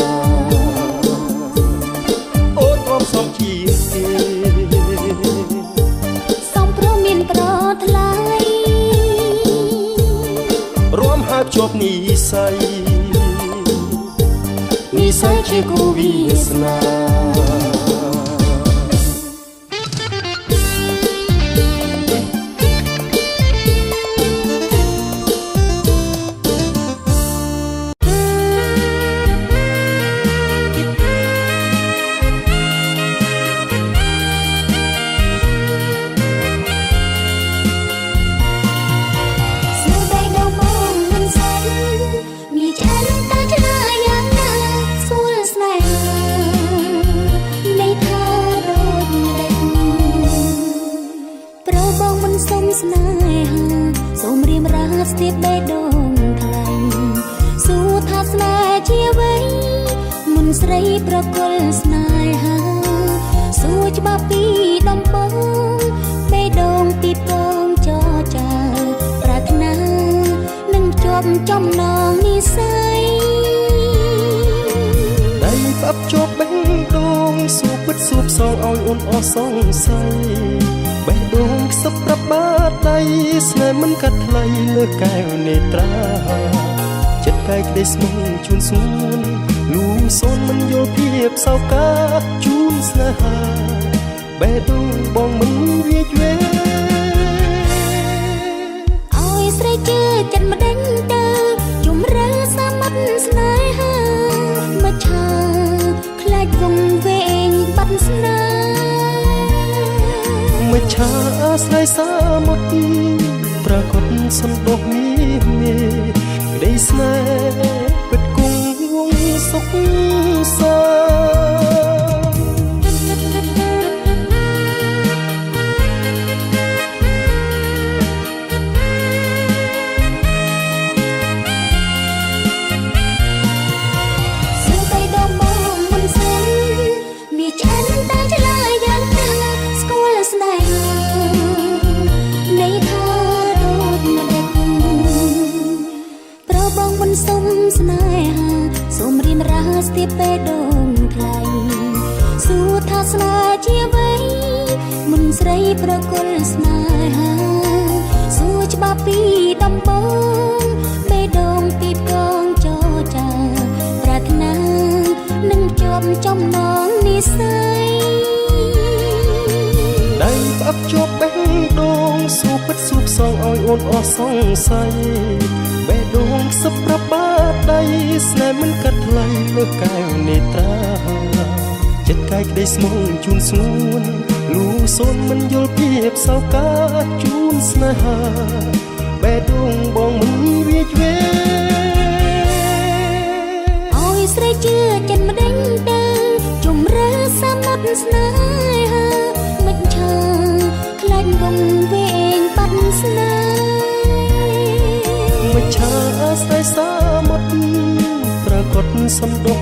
អូនរួមសំជាងគេថ្លៃរួមហើយជប់និស័យជាគូវាសនាយ ស្ទាបបេះដូងថ្លៃសួរថាស្នេហ៍ជាអ្វីមុនស្រីប្រគល់ស្នេហាសួរច្បាស់ពីដំបងបេះដូងពីពងចចាប្រាថ្នានឹងជាប់ចំណងនិស័យដៃផ្អាប់ជាប់បេះដូងសួរពិតសួរផ្សងឲ្យអូនអស់សង្ស័យបេះដូងខ្សឹបប្រាប់បាតដៃស្នេហ៍មិនកាត់ថ្លៃលើកែវនេត្រាចិត្តកាយក្តីស្មងជូនសួនលូសូនមិនយល់ភាពសោកាជូនស្នេហាបេះដូងបងមិនវាយវេឲ្យស្រីជឿចិត្តមិនដេញទៅជំរឿសាមិត្តស្នេហាមកឆាខ្លាចវងវែងបាត់ស្នេហ៍មច្ឆាអាស្រ័យសាមុតប្រកបសន្ទុះមេក្តីស្នេហ៍ពិតគង់វងសុខសាសុំស្នេហាសូមរៀនរាស្ទាបបេះដូងថ្លៃសួរថាស្នេហ៍ជាអ្វីមុនស្រីប្រគល់ស្នេហាសួរច្បាស់ពីដំបងបេះដូងពីកងចចាប្រាថ្នានឹងជាប់ចំណងនិស័យដៃផ្អាប់ជាប់បេះដូងសួរពិតសួរផ្សងឲ្យអូនអស់សង្ស័យបេះដូងខ្សឹបប្រាប់បាតដៃស្នេហ៍មិនកាត់ថ្លៃលើកែវនេត្រាចិត្តកាយក្តីស្មងជូនសួនលូសូនមិនយល់ភាពសោកាជូនស្នេហាបេះដូងបងមិនវាយវេឲ្យស្រីជឿចិត្តមិនដេញទៅជំរឿសាមិត្តស្នេហាមិនឆាខ្លាចវងវែងបាត់ស្នេហ៍មច្ឆាអាស្រ័យសាមុតប្រកបសន្ទុះ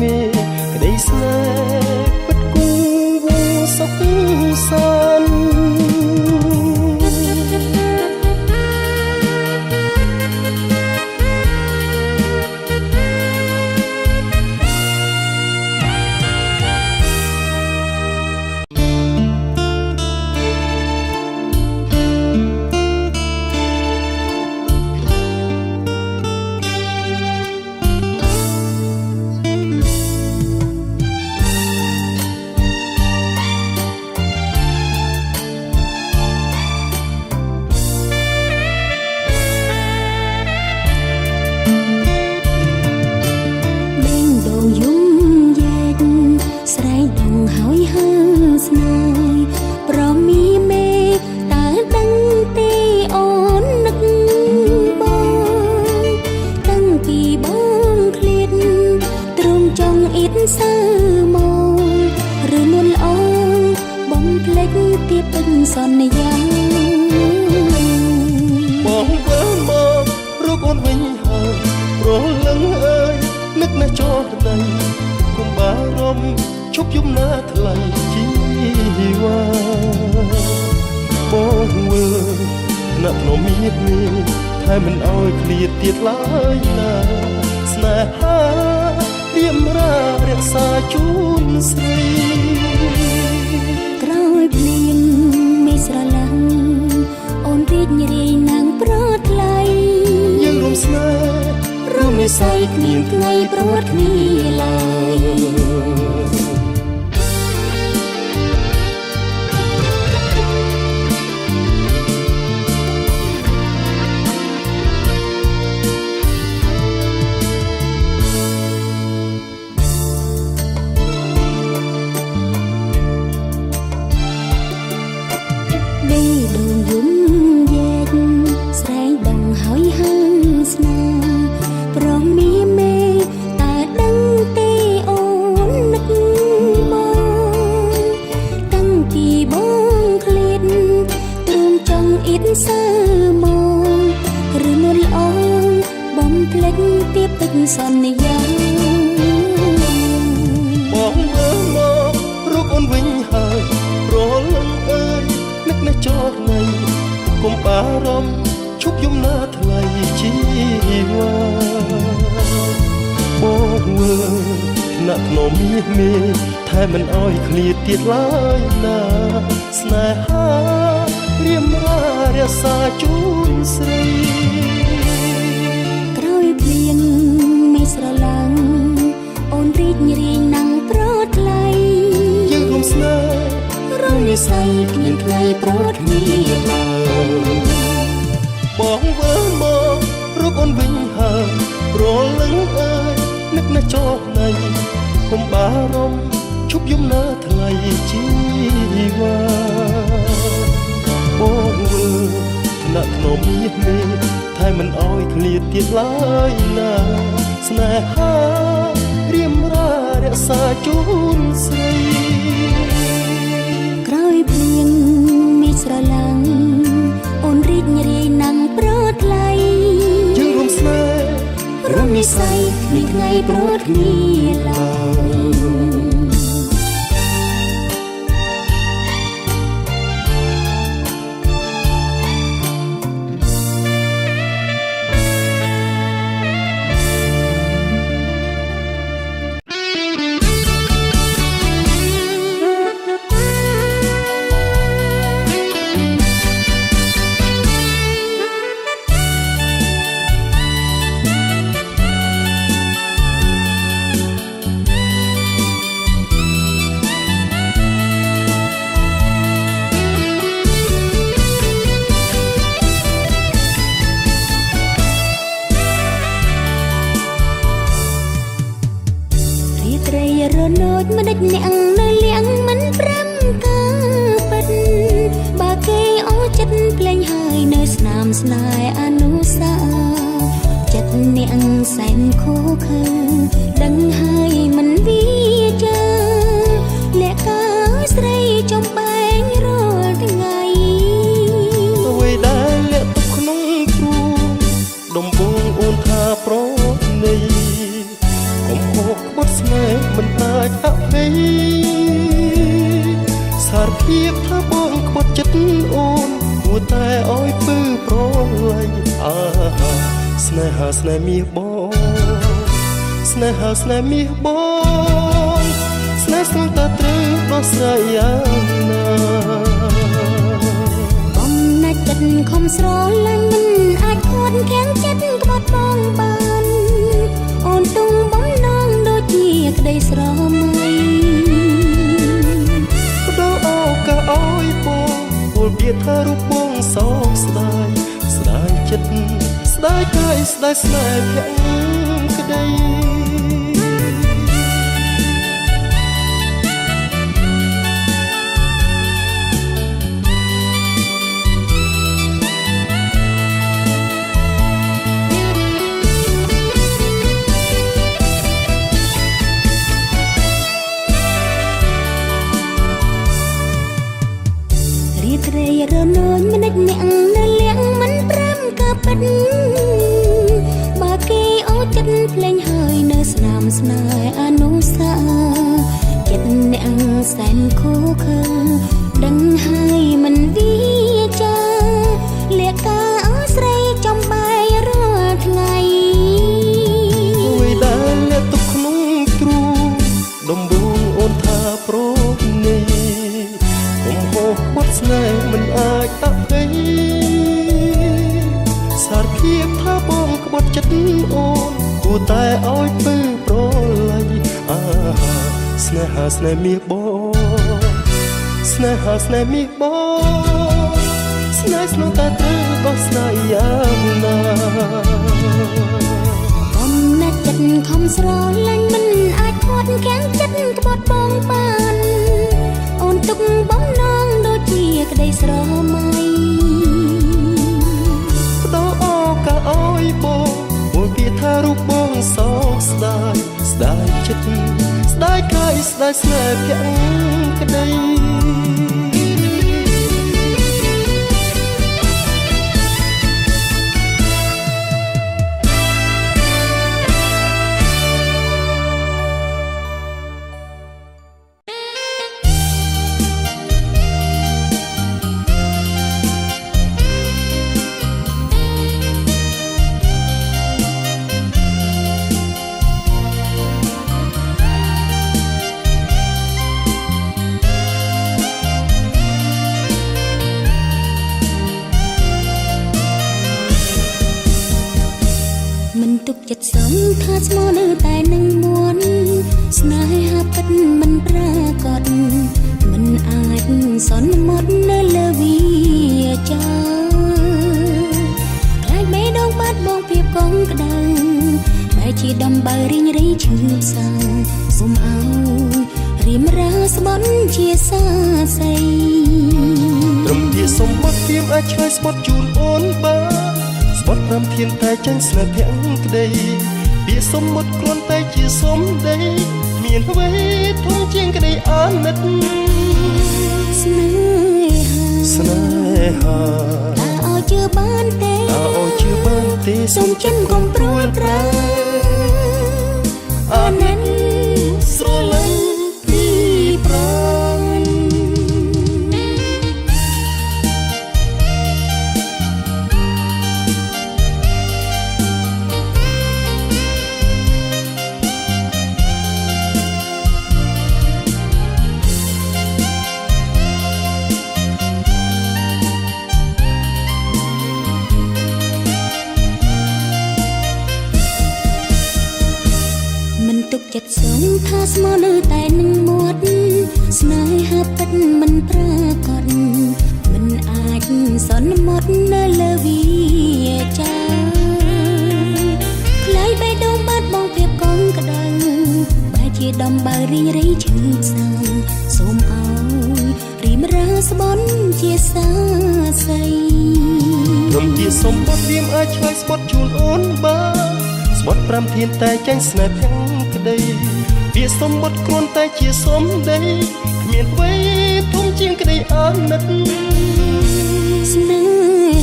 មេក្តីស្នេហ៍ពិតគង់វងសុខសាន្តសន្យាបងវិលមករកអូនវិញហើយព្រោះលឹងអើយនឹកណាស់ចោលដៃកុំបារម្ភជប់យំណាថ្លៃជីវ៉ាបងវិលណាក់ធ្នមមានថែមិនអោយឃ្លាតទៀតឡើយណាស្នេហារៀបរារក្សាជូនស្រីក្រោយភ្លៀងមេស្រឡាញ់អូនរីករាយណាងប្រថ្លៃយើងរួមស្នេហ៍រួមនិស្ស័យគ្មានថ្ងៃប្រត់គ្នាឡើយសើមក លេចទៀបទឹកសន្យាបងមើលមករកអូនវិញហើយប្រលឹងអើយនឹកណាស់ចោលថ្ងៃកុំបារម្ភឈប់យំណាថ្លៃជីវ៉ាបងមើលថ្នាក់ធ្នមមាសថែមិនអោយឃ្លាតទៀតឡើយណាស្នេហារៀមរារក្សាជូនស្រីក្រោយភ្លៀងមេស្រឡាំងអូនរីករាយណាំងប្រត់ថ្លៃយើងរួមស្នេហ៍រំនិស័យគ្មានថ្ងៃប្រត់គ្នាឡើយបងវើមករកអូនវិញហើយប្រលឹងអើយនឹកណាស់ចោលថ្ងៃកុំបារម្ភឈប់យំណាថ្លៃជីវ៉ាបងវើថ្នាក់ធ្នមមាសថែមិនអោយឃ្លាតទៀតឡើយណាស្នេហារៀមរារក្សាជូនស្រីក្រោយភ្លៀងមេស្រឡាំងអូនរីករាយណាំងប្រត់ថ្លៃយើងរួមស្នេហ៍រំនិស័យគ្មានថ្ងៃប្រត់គ្នាឡើយរលូចមិនដេចអ្នកនៅលៀងមិនប្រាំកើពិតបើគេអូចិត្តភ្លេងហើយនៅស្នាមស្នេហ៍អនុសាចិត្តអ្នកសែនខូខើដឹងហើយមិនវាចាលាក់កាស្រីចំបែងរាល់ថ្ងៃអ្វីដែលលាក់ទុកក្នុងទ្រូងដំបងអូនថាប្រណីកុំហួសក្បត់ស្នេហ៍មិនអាចអភ័យសារភាពថាបងក្បត់ចិត្តអូនគួរតែអោយពើប្រឡ័យស្នេហាស្នេហ៍មាសបងស្នេហាស្នេហ៍មាសបងស្នេហ៍ស្ងតែត្រូវដោះស្រាយយ៉ាងណាបំណាច់ចិត្តខំស្រឡាញ់មិនអាចខត់ខាំងចិត្តក្បត់បងបានអូនទុំបំណងដូចជាក្តីស្រមៃបដូរឱកាសអោយបងពលពាក្យថារូបបងសោកស្ដាយស្ដាយចិត្តស្ដាយកាយស្ដាយស្នេហ៍ភក្តីរលូចមិនដេចអ្នកនៅលៀងមិនប្រាំកើពិតបើគេអូចិត្តភ្លេងហើយនៅស្នាមស្នេហ៍អនុសាចិត្តអ្នកសែនខូខើដឹងហើយមិនវាចាលាក់កាស្រីចំបែរាល់ថ្ងៃអ្វីដែលលាក់ទុកក្នុងទ្រូងដំបងអូនថាប្រណីកុំហួសបាត់ស្នេហ៍មិនអាចអភ័យសារភាពថាបងក្បត់ចិត្តអូនគួរតែអោយពើប្រឡ័យស្នេហាស្នេហ៍មាសបងស្នេហាស្នេហ៍មាសបងស្នេហ៍ស្នងតែត្រូវដោះស្រាយយ៉ាងណាបំណាច់ចិត្តខំស្រឡាញ់មិនអាចខត់ខាំងចិត្តក្បត់បងបានអូនទុកបំណងដូចជាក្តីស្រមៃបដូរឱកាសអោយបងពលពាក្យថារូបបងសោកស្ដាយស្ដាយចិត្តស្ដាយកាយស្ដាយស្នេហ៍ភក្តី រ ទុកចិត្តសងថាស្មោះនៅតែនឹងមួនស្នេហាពិតមិនប្រាកដមិនអាចសន្មត់នៅលើវាចាខ្លាចបេះដូងបាត់បង់ភាពកងក្ដៅបែរជាដំបើរីងរីឈឺផ្សាសូមឲ្យរៀមរាស្បន់ជាសាស័យត្រឹមជាសម្បត្តិព្រាមអាចឆ្លើយស្បត់ជូនអូនបាស្បត់តាមធានតែចាញ់ស្នេហ៍ភាំងក្ដីពាក្យសម្បត្តិគ្រាន់តែជាសម្ដីមានអ្វីធំជាងក្ដីអាណិតស្នេហាតើឲ្យជឿបានទេសូមចិនកុំព្រួលប្រាអាណិតស្រឡាញ់ពីប្រាណទុកចិត្តសងថាស្មោះនៅតែនឹងមាត់ស្នេហាពិតមិនប្រាកដមិនអាចសន្មត់នៅលើវាចាខ្លាយបេះដូងបាត់បង់ភាពកងក្ដៅបែរជាដំបើរីងរីឈឺផ្សាសូមឲ្យរីមរាស្បន់ជាសាស័យត្រឹមជាសម្បត្តិព្រាមអាចឆ្លើយស្បត់ជូនអូនបាស្បត់5ធានតែចាញ់ស្នេហ៍ភាំងក្ដីពាក្យសម្បត្តិគ្រាន់តែជាសម្ដីគ្មានអ្វីធំជាងក្ដីអាណិតស្នេ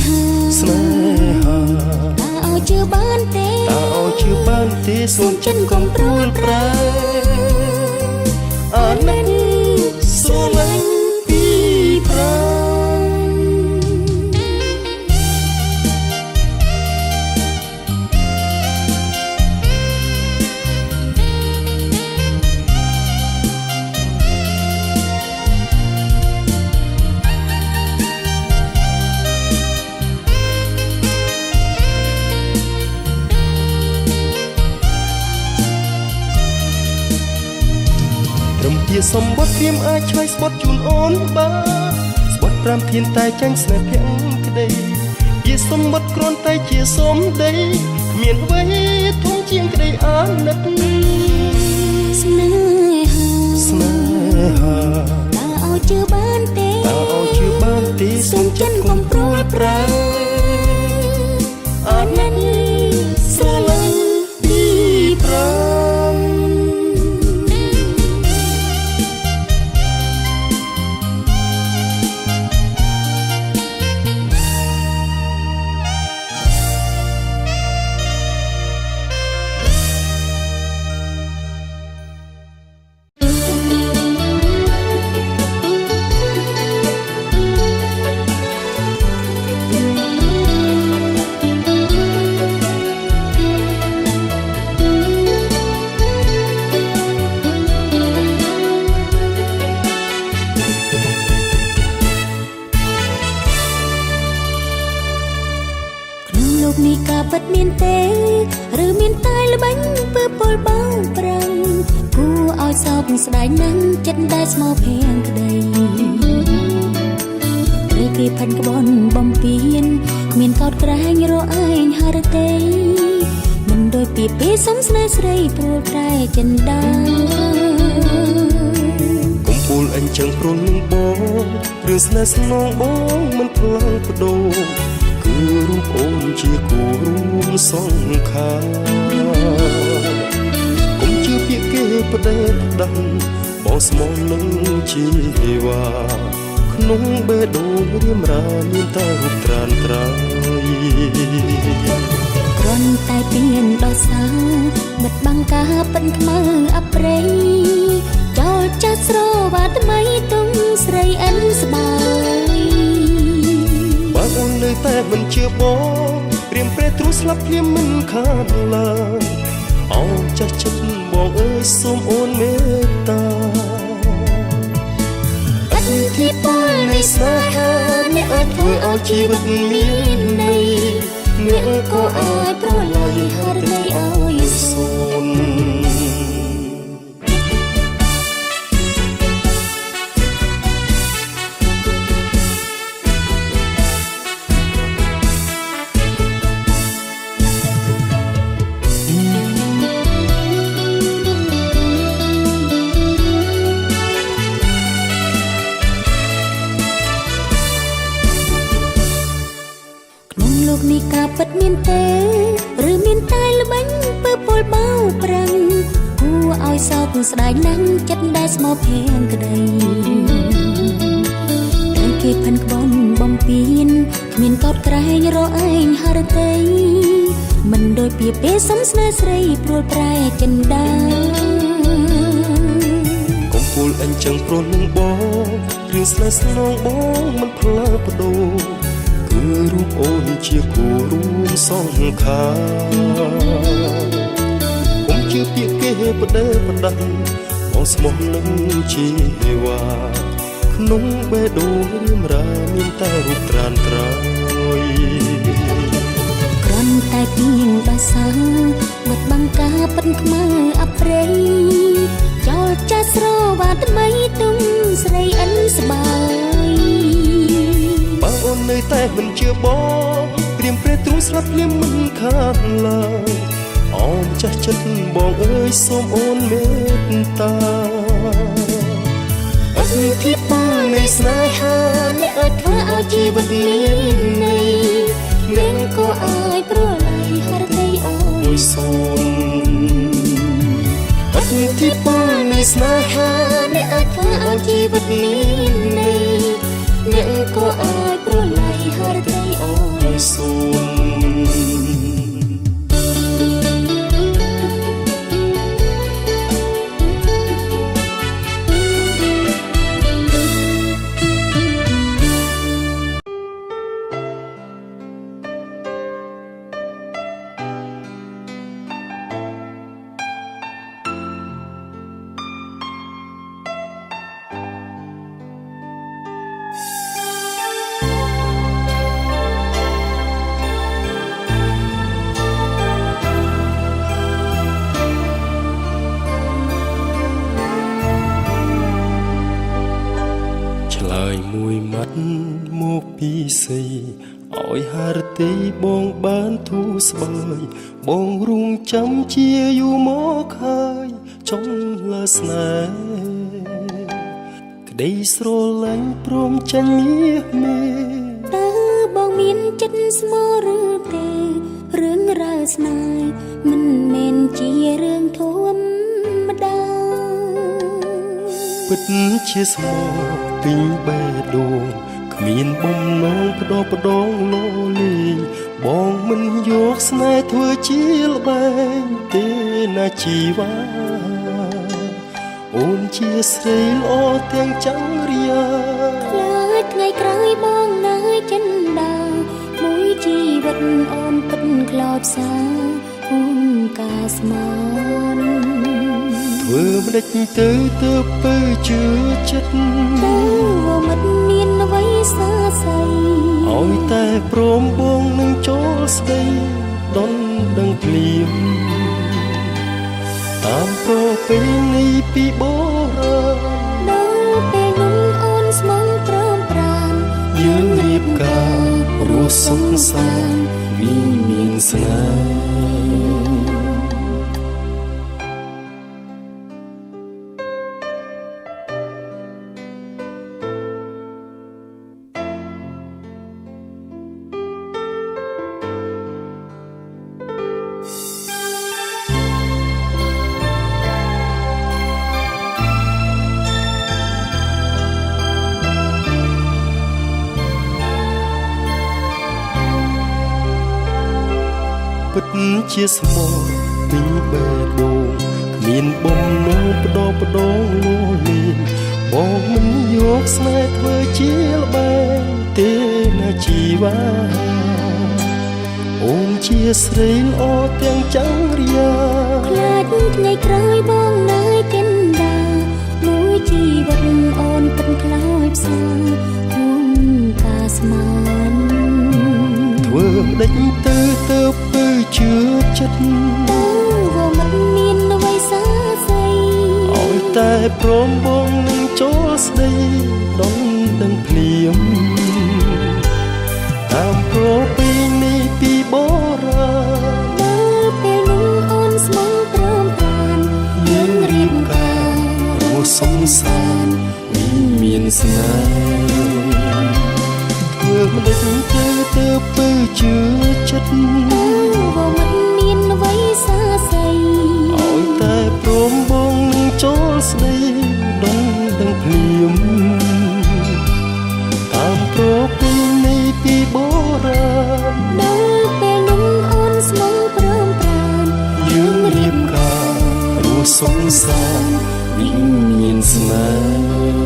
ហាតើឲ្យជឿបានទេសូមចិនកុំព្រួលប្រាអាណិតស្រឡាញ់ពីប្រាជាសម្បត្តិព្រាមអាចឆ្លើយស្បត់ជូនអូនបាស្បត់5ធានតែចាញ់ស្នេហ៍ភាំងក្ដីជាសម្បត្តិគ្រាន់តែជាសម្ដីគ្មានអ្វីធំជាងក្ដីអាណិតស្នេហាតើឲ្យជឿបានទេសូមចិនកុំព្រួលប្រាអាណិតស្រឡាញ់ពីប្រានេះការពិតមានទេឬមានតែល្បិញពើពលបោកប្រាំងគួរឲ្យសោកស្ដាយណាស់ចិត្តតែស្មោះភាំងក្ដីឬគេផាន់ក្បន់បំពេញគ្មានកោតក្រែងរឯងហរទេមិនដូចពីសុំស្នេហ៍ស្រីព្រួលតែចិនដាកុំពូលអញចឹងព្រួលនឹងបងរឿងស្នេហ៍ស្នងបងមិនផ្លាស់ប្ដូរគឺរូបអូនជាគូរួមសង្ខារកុំជឿពាក្យគេផ្ដេសផ្ដាំបងស្មោះនឹងជីវ៉ាក្នុងបេះដូងរៀមរាមានតែរូបត្រានត្រើយគ្រាន់តែពៀនដោះសាបិទបាំងការប៉ិនខ្មៅអប្រេចោលចាស់ស្រវាថ្មីទុំស្រីអិនស្បើយបើអូននៅតែមិនជឿបងព្រាមព្រែទ្រូស្លាប់ភ្លាមមិនខាតឡើយអោចាស់ចិត្តបងអើយសូមអូនមេត្តាអធិពលនៃស្នេហាអ្នកអាចធ្វើឲ្យជីវិតមានន័យអ្នកក៏អាចប្រឡាយហឫទ័យអ នេះការពិតមានទេឬមានតែល្បិញពើពលបោប្រាំងគួរឲ្យសោកស្ដាយណាស់ចិត្តដែលស្មោភេងក្ដីតែគេផិនក្បន់បំពេញគ្មានកោតក្រែងរកឯងហរតីមិនដូចពីពេលសំស្នេហ៍ស្រីព្រួលប្រែចិនដាកំពូលអញ្ចឹងព្រោះនឹងបងរឿងស្នេហ៍ស្នងបងមិនផ្លើបដូរគឺរូបអូនជាគូរួមសងខាកុំជឿពាក្យគេបដិបដាបងស្មោះនឹងជីវ៉ាក្នុងបេះដូងរៀមរាមានតែរូបត្រានត្រយគ្រាន់តែពីងដោយសារបាត់បង់ការប៉ិនខ្មៅអប្រិយចោលចាស់ស្រវាថ្មីទុំស្រីអិនស្បើយបើអូននៅតែមិនជឿបងព្រាមព្រែទ្រូងស្លាប់ភ្លាមមិនខានឡើយអោមចាស់ចិត្តបងអើយសូមអូនមេត្តាអធិពលនៃស្នេហាអ្នកអាចធ្វើឲ្យជីវិតមានន័យនឹងក៏អាចប្រឡ័យហរតីអូនសូនអធិពលនៃស្នេហាអ្នកអាចធ្វើឲ្យជីវិតមានន័យនឹងក៏អាចប្រឡ័យហរតីអូនសូនមួយម៉ាត់មកពីសីឲ្យហារទីបងបានធូរស្បើយបងរងចាំជាយូរមកហើយចង់លើស្នេហ៍ក្តីស្រឡាញ់ព្រមចាញ់មាសមេតើបងមានចិត្តស្មោះឬទេរឿងរ៉ាវស្នេហ៍មិនមែនជារឿងធម្មតាពិតជាស្មោះពេញបេះដូងគ្មានបំណងផ្ដោផ្ដងលោលេងបងមិនយកស្នេហ៍ធ្វើជាល្បែងទេណាជីវ៉ាអូនជាស្រីល្អទាំងចង្រិយាខ្លាចថ្ងៃក្រោយបងនៅចិនដាមួយជីវិតអូនពិតខ្លោចសាអូនការស្មានធ្វើម្ដេចទៅពើជឿចិត្តទៅមិនមានអ្វីសាស័យឲ្យតែព្រមបងនឹងចូលស្ដីដនដឹងភ្លាមតាមប្រពៃណីពីបុរាណដល់ពេលនោះអូនស្មងព្រមប្រានយើងរៀបការរស់សុខសាន្តវិមានស្នេហ៍ពិតជាស្មោះពេញបេះដូងគ្មានបំណងផ្ដោផ្ដងលោលេងបងមិនយកស្នេហ៍ធ្វើជាល្បែងទេណាជីវ៉ាអូនជាស្រីល្អទាំងចង្រិយាខ្លាចថ្ងៃក្រោយបងនៅចិនដាមួយជីវិតអូនពិតខ្លោចផ្សាអូនការស្មានធ្វើម្ដេចទៅពើជឿចិត្តទៅមិនមានអ្វីសាស័យឲ្យតែព្រមបងនឹងចូលស្ដីដនដឹងភ្លាមតាមប្រពៃណីពីបុរាណដល់ពេលនោះអូនស្មងព្រមប្រានយើងរៀបការរស់សុខសាន្តវិមានស្នេហ៍ធ្វើម្ដេច ទើបទៅជឿចិត្តว่ามันមានអ្វីសើស័យឲ្យតែព្រមបងនឹងចូលស្ដីដងដឹងភ្លាមតាមប្រពៃណីពីបុរាណដល់ពេលនោះអូនស្មងព្រមប្រានយើងរៀបការរស់សងសានវិញ្ញាណស្នេហ៍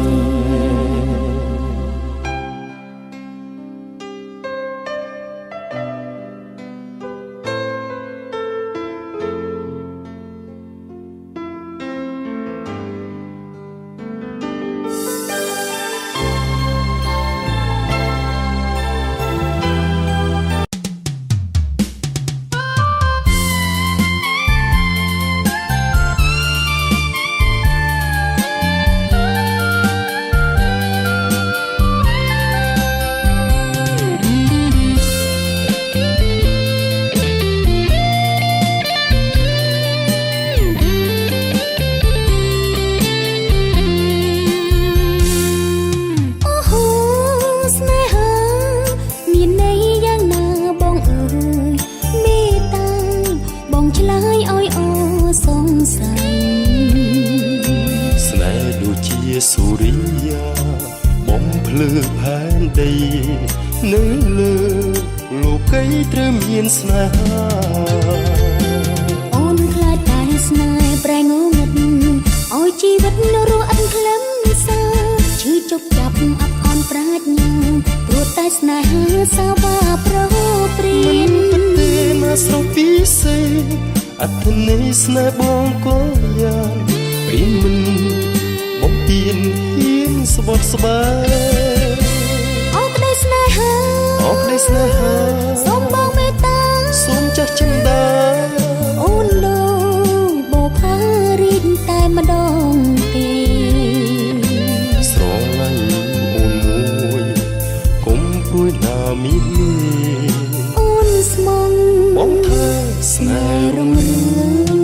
សូរិយាបំភ្លឺផែនដីនៅលើលោកីត្រូវមានស្នេហាអូនខ្លាចតែស្នេហ៍ប្រែងងឹតឲ្យជីវិតរស់អិនក្លឹមសាឈឺជប់ចាប់អត់អន់ប្រាជ្ញាព្រោះតែស្នេហាសាវាប្រព្រៀនមិនទេមកស្រោពីសេអត្ថន័យស្នេហ៍បងក៏យ៉ាងព្រៀនមិនបំពេញហ៊ានស្បត់ស្បាយអរក្តីស្នេហាអរក្តីស្នេហាសូមបងមេត្តាសូមចាស់ចិន្តាអូនដូចបោផារីកតែម្ដងទេស្រឡាញ់អូនមួយកុំព្រួយណាមីអូនស្មងបងធ្វើស្នេហ៍រុងរឿង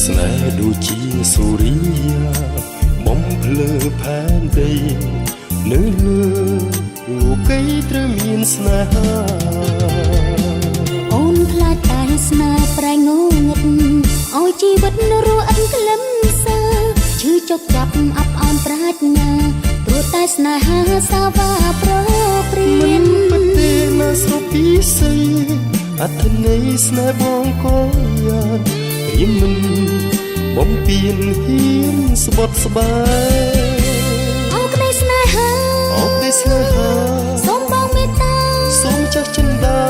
ស្នេហ៍ដូចជាសូរិយាបំភ្លឺផែនដីនៅលើលោកីត្រូវមានស្នេហាអូនខ្លាចតែស្នេហ៍ប្រែងងឹតឲ្យជីវិតរស់អិនក្លឹមសាឈឺជប់ចាប់អត់អន់ប្រាជ្ញាព្រោះតែស្នេហាសាវាប្រព្រៀនមិនទេមកស្រោពីសេអត្ថន័យស្នេហ៍បងក៏យ៉ាងព្រៀនមិនបំពេញហ៊ានស្បត់ស្បាយអរក្តីស្នេហាអរក្តីស្នេហាសូមបងមេត្តាសូមចាស់ចិន្តា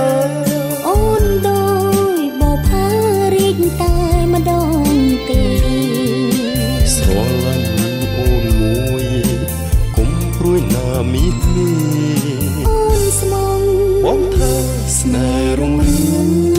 អូនដូចបោផារីកតែម្ដងទេស្រឡាញ់អូនមួយកុំព្រួយណាមីអូនស្មងបងធ្វើស្នេហ៍រុងរឿង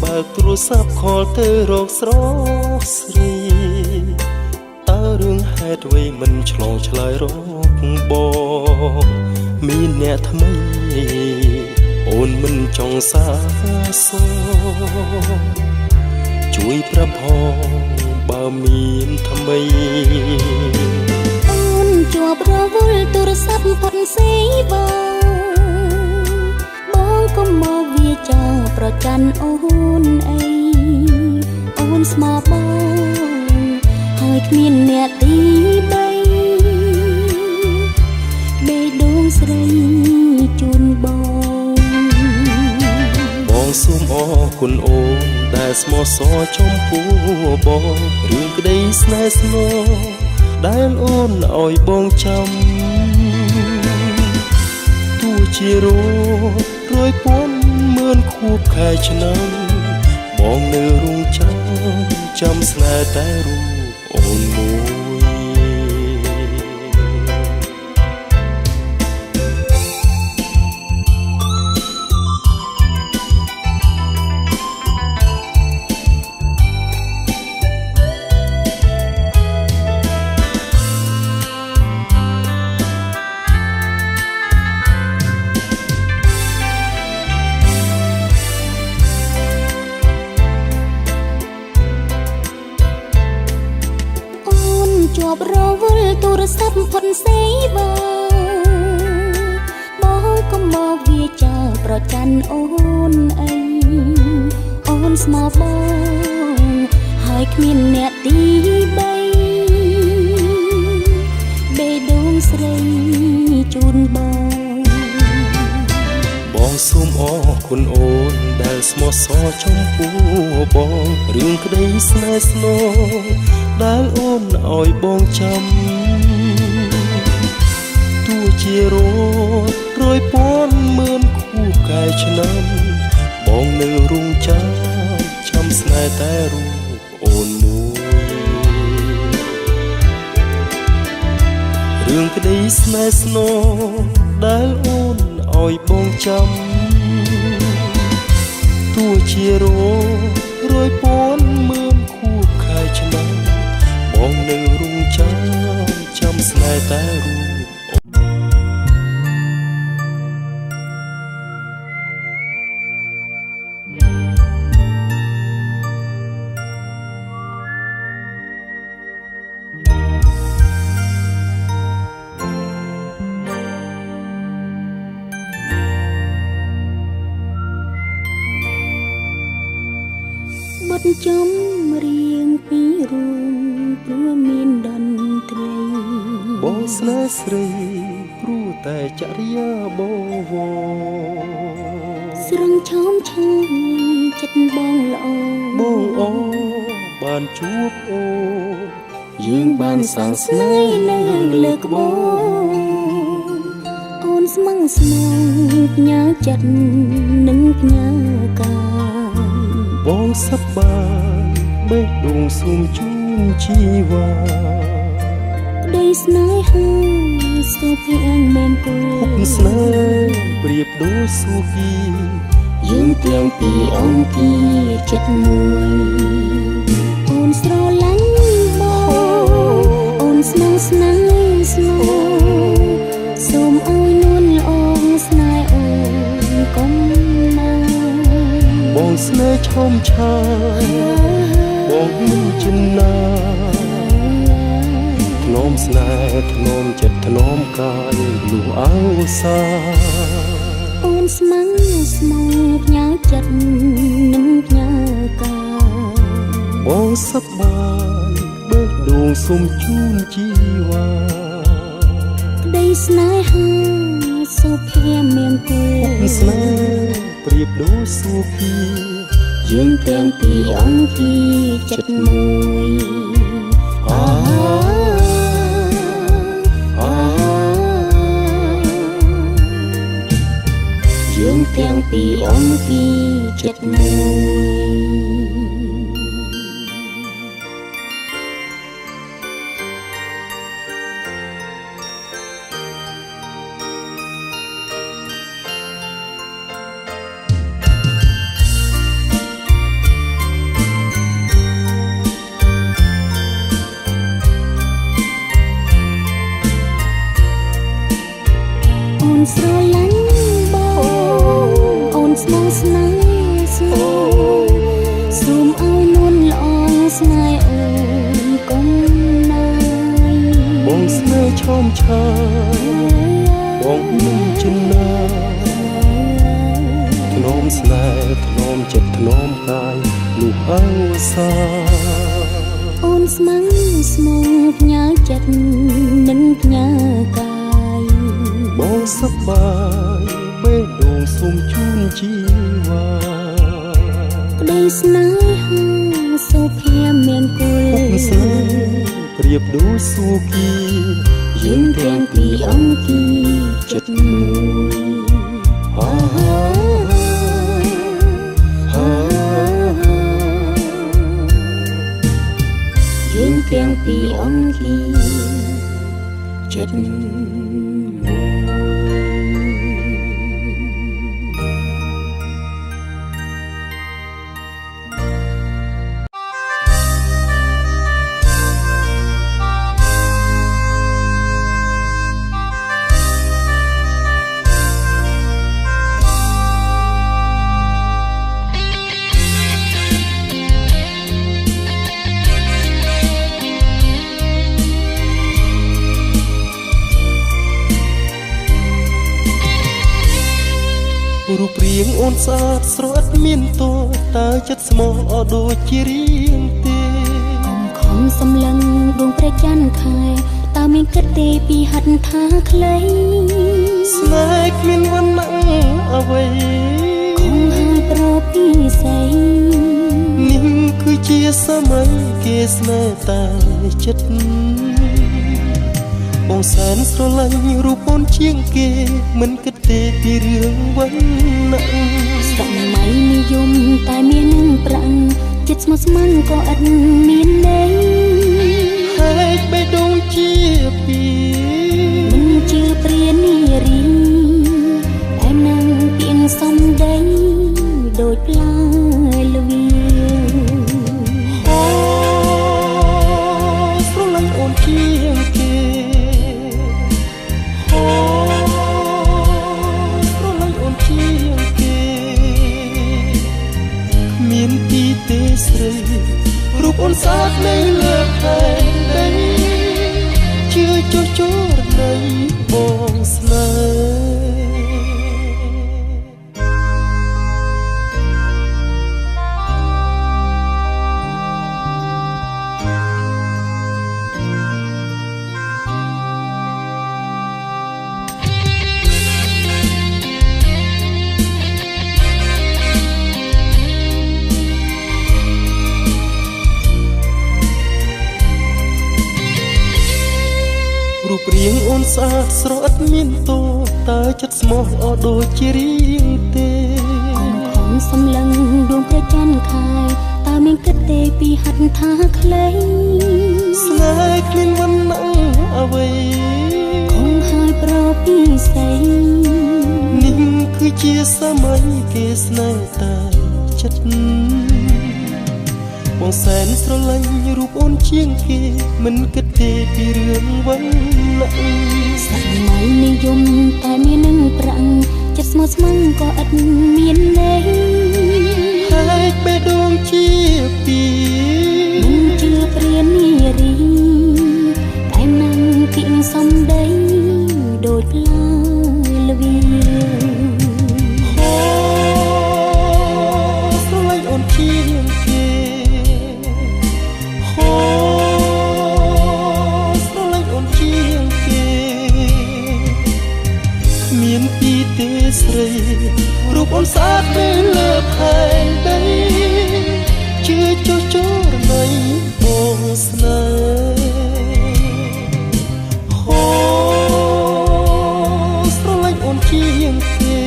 បើកទូរស័ព្ទខលទៅរកស្រស់ស្រីតើរឿងហេតុអ្វីមិនឆ្លងឆ្លើយរកបងមានអ្នកថ្មីអូនមិនចង់សាសជួយប្រាប់ផងប បើមានថ្មីអូនជាប់រវល់ទូរស័ព្ទផុតសេបងកុំមកវាចាប្រច័ណ្ឌអូនអីអូនស្មោះបងហើយគ្មានអ្នកទី3បេះដូងស្រីជូនបងសូមអរគុណអូនដែលស្មោះសរចំពោះបងរឿងក្តីស្នេហ៍ស្នូដែលអូនឲ្យបងចាំទោះជារយពាន់ម៉ឺនខួបខែឆ្នាំបងនៅរងចាំស្នេហ៍តែរូបអូនមួយជាប់រវល់ទូរស័ព្ទផុតសេបងកុំមកវាចាប្រច័ណ្ឌអូនអីអូនស្មោះបងហើយគ្មានអ្នកទី3បេះដូងស្រីជូនបងសូមអរគុណអូនដែលស្មោះសរចំពោះបងរឿងក្តីស្នេហ៍ស្នូដែលអូនឲ្យបងចាំទោះជារយពាន់ម៉ឺនខួបខែឆ្នាំបងនៅរងចាំស្នេហ៍តែរូបអូនមួយរឿងក្តីស្នេហ៍ស្នូដែលអូនឲ្យបងចាំទោះជារយពាន់ម៉ឺនខួបខែឆ្នាំបងនៅរងចាំស្នេហ៍តែរូបបទចម្រៀងពីរឿងព្រោះមានតន្ត្រីបងស្នេហ៍ស្រីព្រោះតែចរិយាបងស្រងឆោមឆាយចិត្តបងល្អបងអូបានជួបអូយើងបានសាងស្នេហ៍នៅលើក្បូរអូនស្មឹងស្មងផ្ញើចិត្តនិងផ្ញើកាយបងសប្បាយបេះដូងសូមជូនជីវ៉ាក្តីស្នេហាសូភីអងមែនគូស្នេហ៍ប្រៀបដូចស៊ូគីយើងទាំងពីរអង្គាចិត្តមួយអូនស្រឡាញ់បងអូនស្នងស្នេហ៍ស្នូសូមឲ្យនួនល្អស្នេហ៍អូនកុំណាបងស្នេហ៍ឆោមឆាយបងមិនចិនណាធ្នមស្នេហ៍ធ្នមចិត្តធ្នមកាយលុះអោសាអូនស្មងស្មងផ្ញើចិត្តនិងផ្ញើកាយបងសប្បាយបេះដូងសូមជូនជីវ៉ាក្តីស្នេហាសូភាមានគូស្នេហ៍ប្រៀបដូចស៊ូភីយើងទាំងពីរអង្គាចិត្តមួយយើងទាំងពីរអង្គាចិត្តមួយស្រឡាញ់បងអូនស្មងស្នេហ៍ស្នូសូមឲ្យនួនល្អស្នេហ៍អូ មឆាបងនឹងចិនណាធ្នមស្នេហ៍ធ្នមចិត្តធ្នមកាយនោះអើសាអូនស្មងស្មងផ្ញើចិត្តនិងផ្ញើកាយបងសប្បាយបេះដូងសូមជូនជីវ៉ាក្តីស្នេហាសុភាមានគុលពុកស្នេហ៍ប្រៀបដូចស៊ូគីយើងទាំងពីរអង្គាចិត្តមួយហាយើងទាំងពីរអង្គាចិត្តរូបរាងអូនស្អាតស្រស់មានតួតើចិត្តស្មោះអត់ដូចជារៀងទេខំសម្លឹងដួងព្រះច័ន្ទខែតើមានគិតទេពីហិតថាខ្លីស្នេហ៍គ្មានវណ្ណៈអ្វីគង់ហើយប្រពីស័យនេះគឺជាសម័យគេស្នេហ៍តែចិត្តបងសែនស្រឡាញ់រូបអូនជាងគេមិនគិតទេពីរឿងវណ្ណៈសម័យនិយមតែមាននឹងប្រាំងចិត្តស្មោះស្ម័គ្រក៏ឥតមានន័យហេតុបេះដូងជាពីមិនជឿព្រានារីតែនឹងទៀងសំដីដូចផ្លែល្វីអូស្រឡាញ់អូនជាងគេមានទីទេស្រីរូបអូនស្អាតនៅលើផែនដីជឿចុះចរណៃបងស្នេរូបរាងអូនស្អាតស្រស់មានតួតើចិត្តស្មោះអត់ដូចជារៀងទេខំសម្លឹងដួងព្រះច័ន្ទខែតើមានគិតទេពីហិតថាខ្លីស្នេហ៍គ្មានវណ្ណៈអ្វីគង់ហើយប្រពីស័យនេះគឺជាសម័យគេស្នេហ៍តែចិត្តបងសែនស្រឡាញ់រូបអូនជាងគេមិនគិតទេពីរឿងវណ្ណៈសម័យនិយមតែមាននឹងប្រាំងចិត្តស្មោះស្ម័គ្រក៏ឥតមានន័យហេតុបេះដូងជាពីមិនជឿព្រានារីតែនឹងទៀងសំដីដូចផ្លែល្វីអូស្រឡាញ់អូនជាងគេមានទីទេស្រីរូបអូនស្អាតនៅលើផែនដីជឿចុះចរណៃបងស្នេហ៍ស្រឡាញ់អូនជាងគេ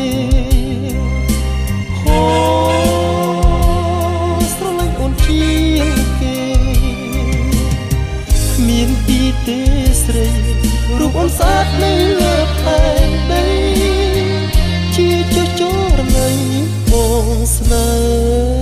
ស្រឡាញ់អូនជាងគេមានទីទេស្រីរូបអូនស្អាតនៅលើផែនដីជាចុះចរណៃបងស្នេហ៍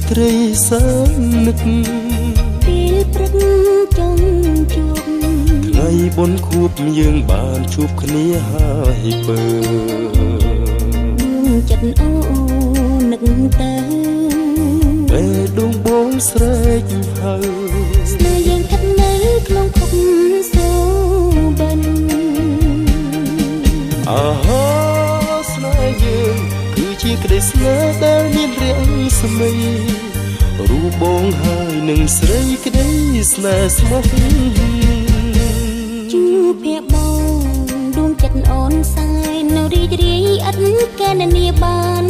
ត្រីសើនឹកពេលព្រឹកចង់ជួបថ្ងៃបុណ្យខួបយើងបានជួបគ្នាហើយបើចិត្តអូនឹកទៅពេលដួងបងស្រែកហៅស្នេហ៍យើងស្ថិតនៅក្នុងគុកសូបិនអាហាស្នេហ៍យើងគឺជាក្តីស្នេហ៍ដែលមានរាំងស្មីរូបបងហើយនឹងស្រីក្តីស្នេហ៍ស្មោះជួបភ័ក្របងដួងចិត្តអូនសាយនៅរីករាយឥតកែនាបាន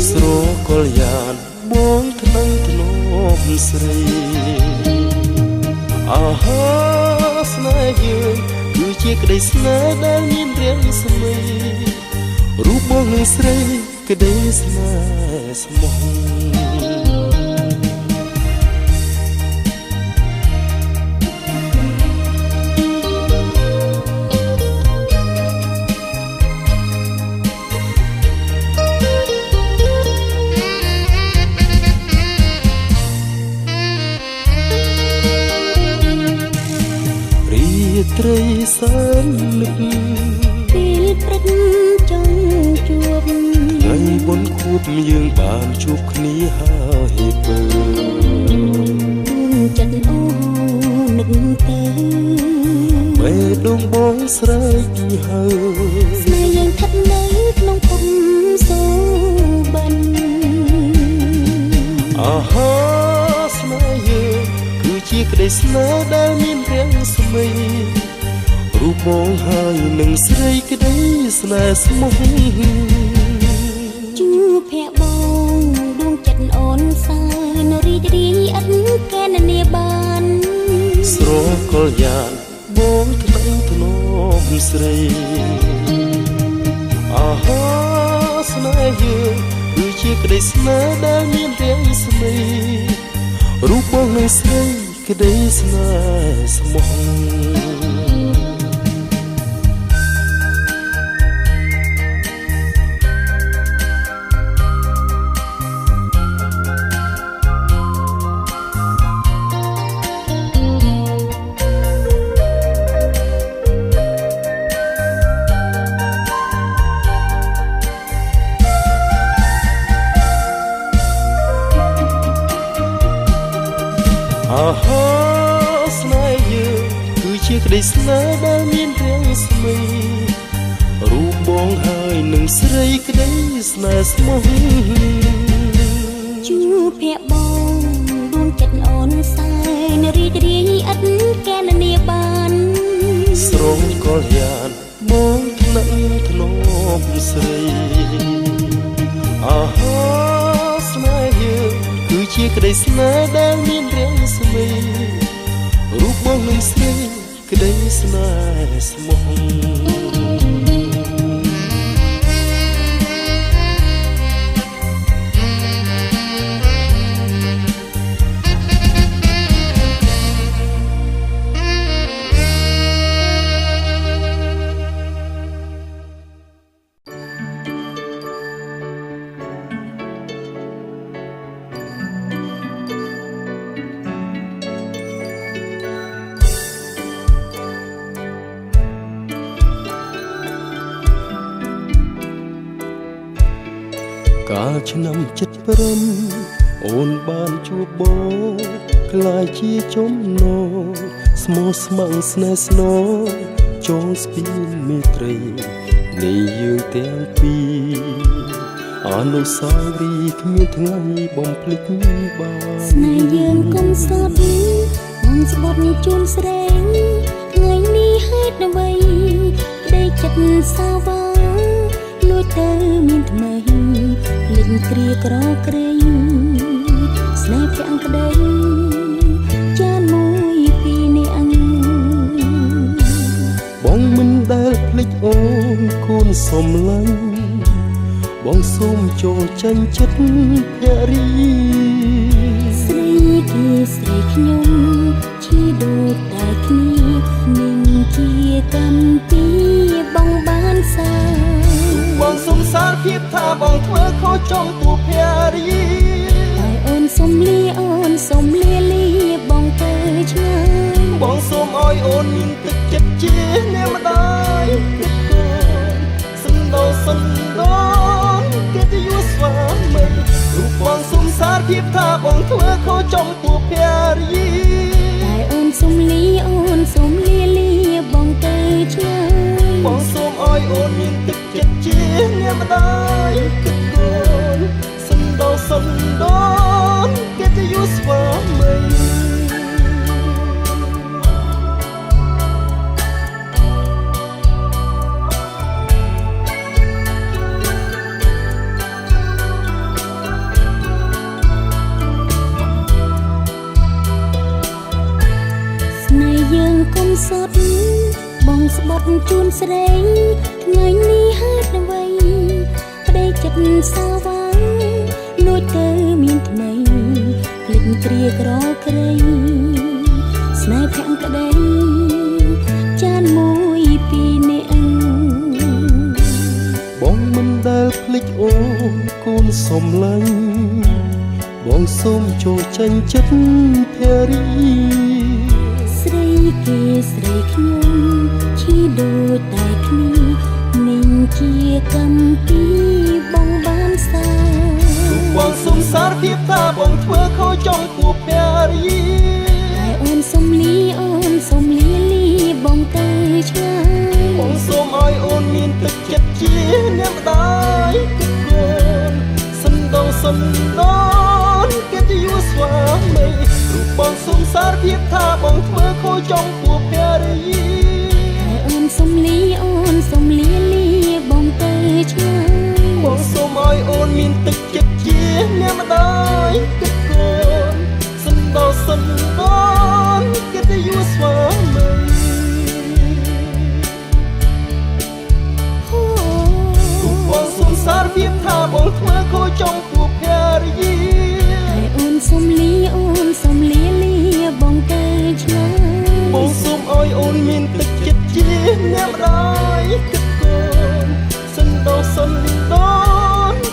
ស្រកលយ៉ាងបងថ្នឹងធ្នមស្រីអាហាស្នេហ៍យើងគឺជាក្តីស្នេហ៍ដែលមានរាំងស្មីរូបបងនឹងស្រីក្តីស្នេហ៍ស្មោះត្រីសើនឹកពេលព្រឹកចង់ជួបថ្ងៃបុណ្យខួបយើងបានជួបគ្នាហើយបើចិត្តអូនឹកទៅពេលដួងបងស្រែកហៅស្នេហ៍យើងស្ថិតនៅក្នុងគុំសូបិនអាហាស្នេហ៍យើងគឺជាក្តីស្នេហ៍ដែលមានរាំងស្មីរូបបងហើយនឹងស្រីក្តីស្នេហ៍ស្មោះជួបភ័ក្របងដួងចិត្តអូនសាយនៅរីករាយឥតកែនាបានស្រកលយ៉ាងបងថ្នឹងធ្នមស្រីអាហាស្នេហ៍យើងគឺជាក្តីស្នេហ៍ដែលមានរាំងស្មីរូបបងនឹងស្រីក្តីស្នេហ៍ស្មោះអាហាស្នេហ៍យើងគឺជាក្តីស្នេហ៍ដែលមានរាំងស្មីរូបបងហើយនឹងស្រីក្តីស្នេហ៍ស្មោះជួបភ័ក្របងដួងចិត្តអូនសាយនៅរីករាយឥតកែនាបានស្រងកលយ៉ាងបងថ្នឹងធ្នមស្រីអាហាស្នេហ៍យើងគឺជាក្តីស្នេហ៍ដែលមានរាំងស្មីរូបបងនឹងស្រីក្តីស្នេហ៍ស្មោះកាលឆ្នាំ75អូនបានជួបបងក្លាយជាចំណងស្មោះស្ម័គ្រស្នេហ៍ស្នងចងស្ពានមេត្រីនៃយើងទាំងពីរអនុស្សាវរីយ៍គ្មានថ្ងៃបំភ្លេចបានស្នេហ៍យើងកុំសត់បងស្បត់ជូនស្រីថ្ងៃនេះហេតុអ្វីក្តីចិត្តសាវាលួចទៅមានថ្មីភ្លេចគ្រាក្រក្រៃស្នេហ៍ប្រាំងក្តីចានមួយពីរនេះអញបងមិនដែលភ្លេចអូនគូនសំឡាញ់បងសូមចូលចាញ់ចិត្តភរិយាស្រីគេស្រីខ្ញុំជាដូចតែគ្នានឹងជាកម្មពីបងបានសាបងសង្សារភាពថាបងធ្វើខុសចំពោះភរិយាតែអូន សុំលាអូនសុំលាលាបងទៅឆ្ងាយបងសូមឲ្យអូនមានទឹកចិត្តជាអ្នកម្ដាយគិតគូរសន្តោសន្តោកិត្តិយសស្វាមីរូបបងសុំសារភាពថាបងធ្វើខុសចំពោះភរិយាតែអូនសុំលាអូនសុំលាលាបងទៅឆ្ងាយបងសូមឲ្យអូនមានទឹកចិត្តជាអ្នកម្ដាយគិតគូរសន្តោសន្តោកិត្តិយសស្វាមីយើងគុំសុតបងស្បត់ជូនស្រីថ្ងៃនេះហេតុអ្វីប្តីចិត្តសាវាងលួចទៅមានថ្មីភ្លេចគ្រាក្រក្រៃស្នេហ៍ភក្តីចានមួយពីអ្នកបងមិនដែលភ្លេចអូនកូនសុំឡាញ់បងសូមចូលចាញ់ចិត្តភរិយាស្រីគេស្រីខ្ញុំឈីដូចតែគ្នានឹងជាកម្មពីបងបានសាបងសុំសារភាពថាបងធ្វើខុសចំពោះភរិយាតែអូនសុំលាអូនសុំលាលាបងទៅឆ្ងាយបងសូមឲ្យអូនមានទឹកចិត្តជាអ្នកម្ដាយគិតគូរសន្តោសន្តោកិត្តិយសស្វាមីរូបបងសុំសារភាពថាបងធ្វើខុសចំពោះភរិយាតែអូនសុំលាអូនសុំលាលាបងទៅឆ្ងាយបងសូមឲ្យអូនមានទឹកចិត្តជាអ្នកម្ដាយគិតគូរសន្តោសន្តោកិត្តិយសស្វាមីបងសុំសារភាពថាបងធ្វើខុសចំពោះភរិយាតែអូនសុំលាអូនសុំលាលាបងទៅឆ្ងាយបងសូមឲ្យអូនមានទឹកចិត្តជាអ្នកម្ដាយគិតគូរសន្តោសន្តោ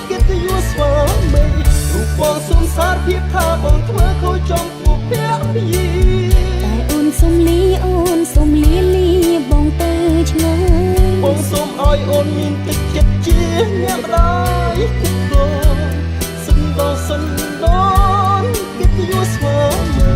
កិត្តិយសស្វាមីរូបបងសុំសារភាពថាបងធ្វើខុសចំពោះភរិយាតែអូនសុំលាអូនសុំលាលាបងទៅឆ្ងាយបងសូមឲ្យអូនមានទឹកចិត្តជាអ្នកម្ដាយគិតគូរសន្តោសន្តោកិត្តិយសស្វាមី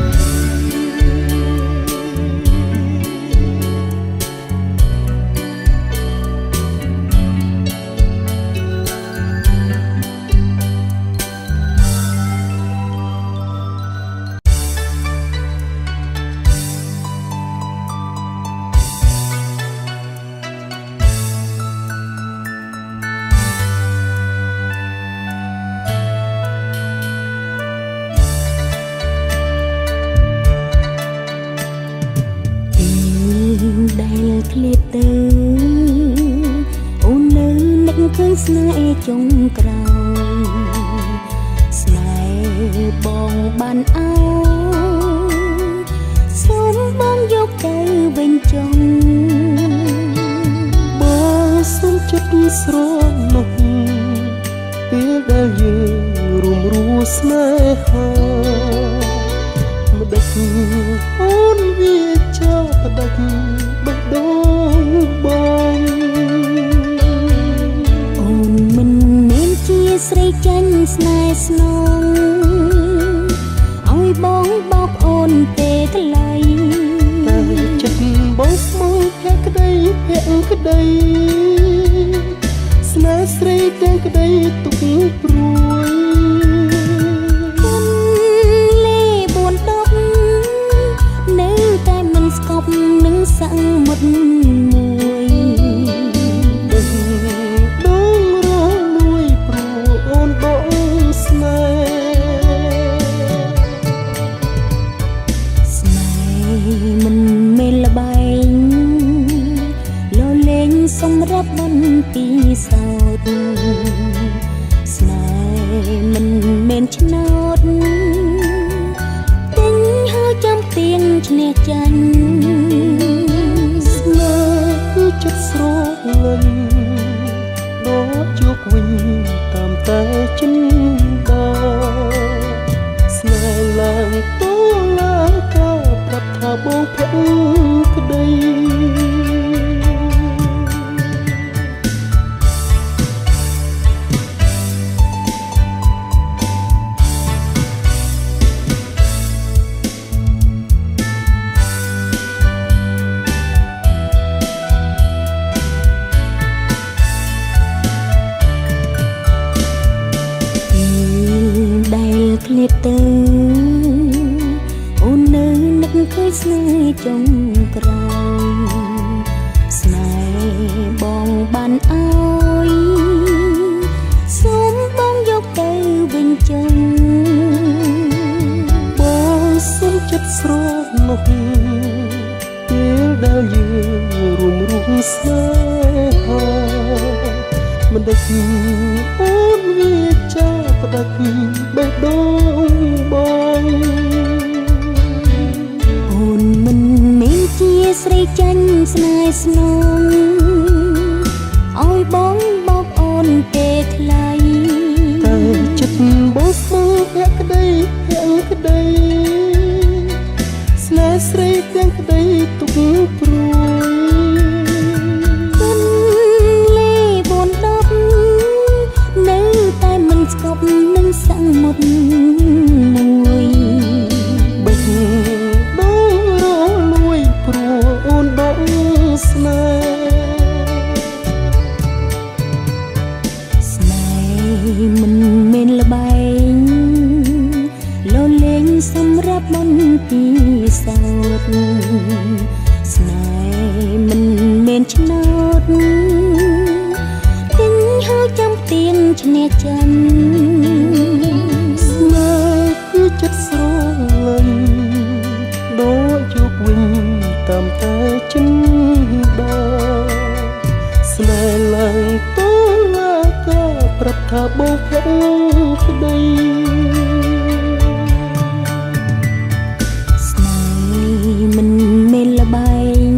ដែលឃ្លាតទៅអូននៅនឹកឃើញស្នេហ៍ចុងក្រោយស្នេហ៍បងបានអោសូមបងយកទៅវិញចុងបងសូមចិត្តស្រនោះពេលដែលយើងរួមរស់ស្នេហាម្ដេចអូនវាចាប់ផ្ដាច់បេះដូងបងអូនមិនមែនជាស្រីចាញ់ស្នេហ៍ស្នងឲ្យបងបោកអូនទេថ្លៃតែចិត្តបងស្មោះភក្តីភក្តីស្នេហ៍ស្រីទាំងក្តីទុកព្រួយនៅតែមិនស្កប់នឹងសង្មុតមួយដឹងដងរងមួយព្រោះអូនបងស្នេហ៍ស្នេហ៍មិនមែនល្បែងលលេងសម្រាប់បន្ទីសោតស្នេហ៍មិនមែនឆ្នោតទៀងឈ្នះចាញ់ស្នេហ៍គឺចិត្តស្រលាញ់ដល់ជួបវិញតាមតែចិនដាស្ តទៅអូននៅនឹកឃើញស្នេហ៍ចុងក្រោយស្នេហ៍បងបានអើយសូមបងយកទៅវិញចឹងបងសុំចិត្តស្រស់នោះពេលដែលយើងរួមស្នេហាមិនដឹកអូនវាចាផ្ដាច់បេះដូងបងអូនមិនមែនជាស្រីចាញ់ស្នេហ៍ស្នងឲ្យបងបោកអូនទេថ្លៃតែចិត្តបងស្មងភក្តីភក្តីស្នេហ៍ស្រីទាំងក្តីទុកព្រួយទន្លេ410នៅតែមិនស្កប់នឹងសង្មុតមួយបេះដូងរលួយព្រោះអូនដកស្នេហ៍មិនមែនល្បែងលលេងសម្រាប់មន្តពីសោតស្នេហ៍មិនមែនឆ្នោតទិញហើយចាំទៀងឈ្នះចិនស្នេហ៍គឺចិត្តស្រលាញ់ដូចយកវិញតាមតែចិនដល់ស្នេហ៍ឡើងតឡាកាប្រាប់ថាបងភក្តីស្នេហ៍មិនមែនល្បែង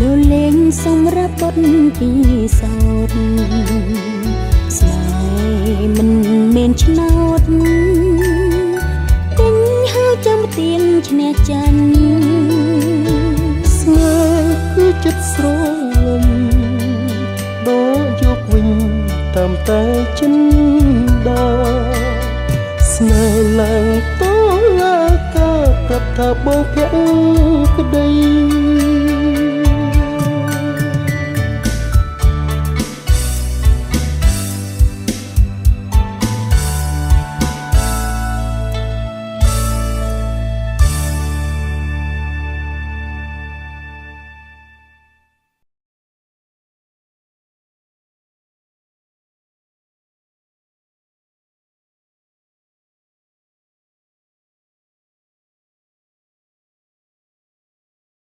លលេងសម្រាប់បទពិសោធន៍ស្នេហ៍មិនមែនឆ្នោតទិញហើយចាំទៀងឈ្នះចាញ់ស្នេហ៍គឺចិត្តស្រលាញ់ដូចយកវិញតាមតែចិនដល់ស្នេហ៍ឡើងតឡាកាប្រាប់ថាបងភក្តី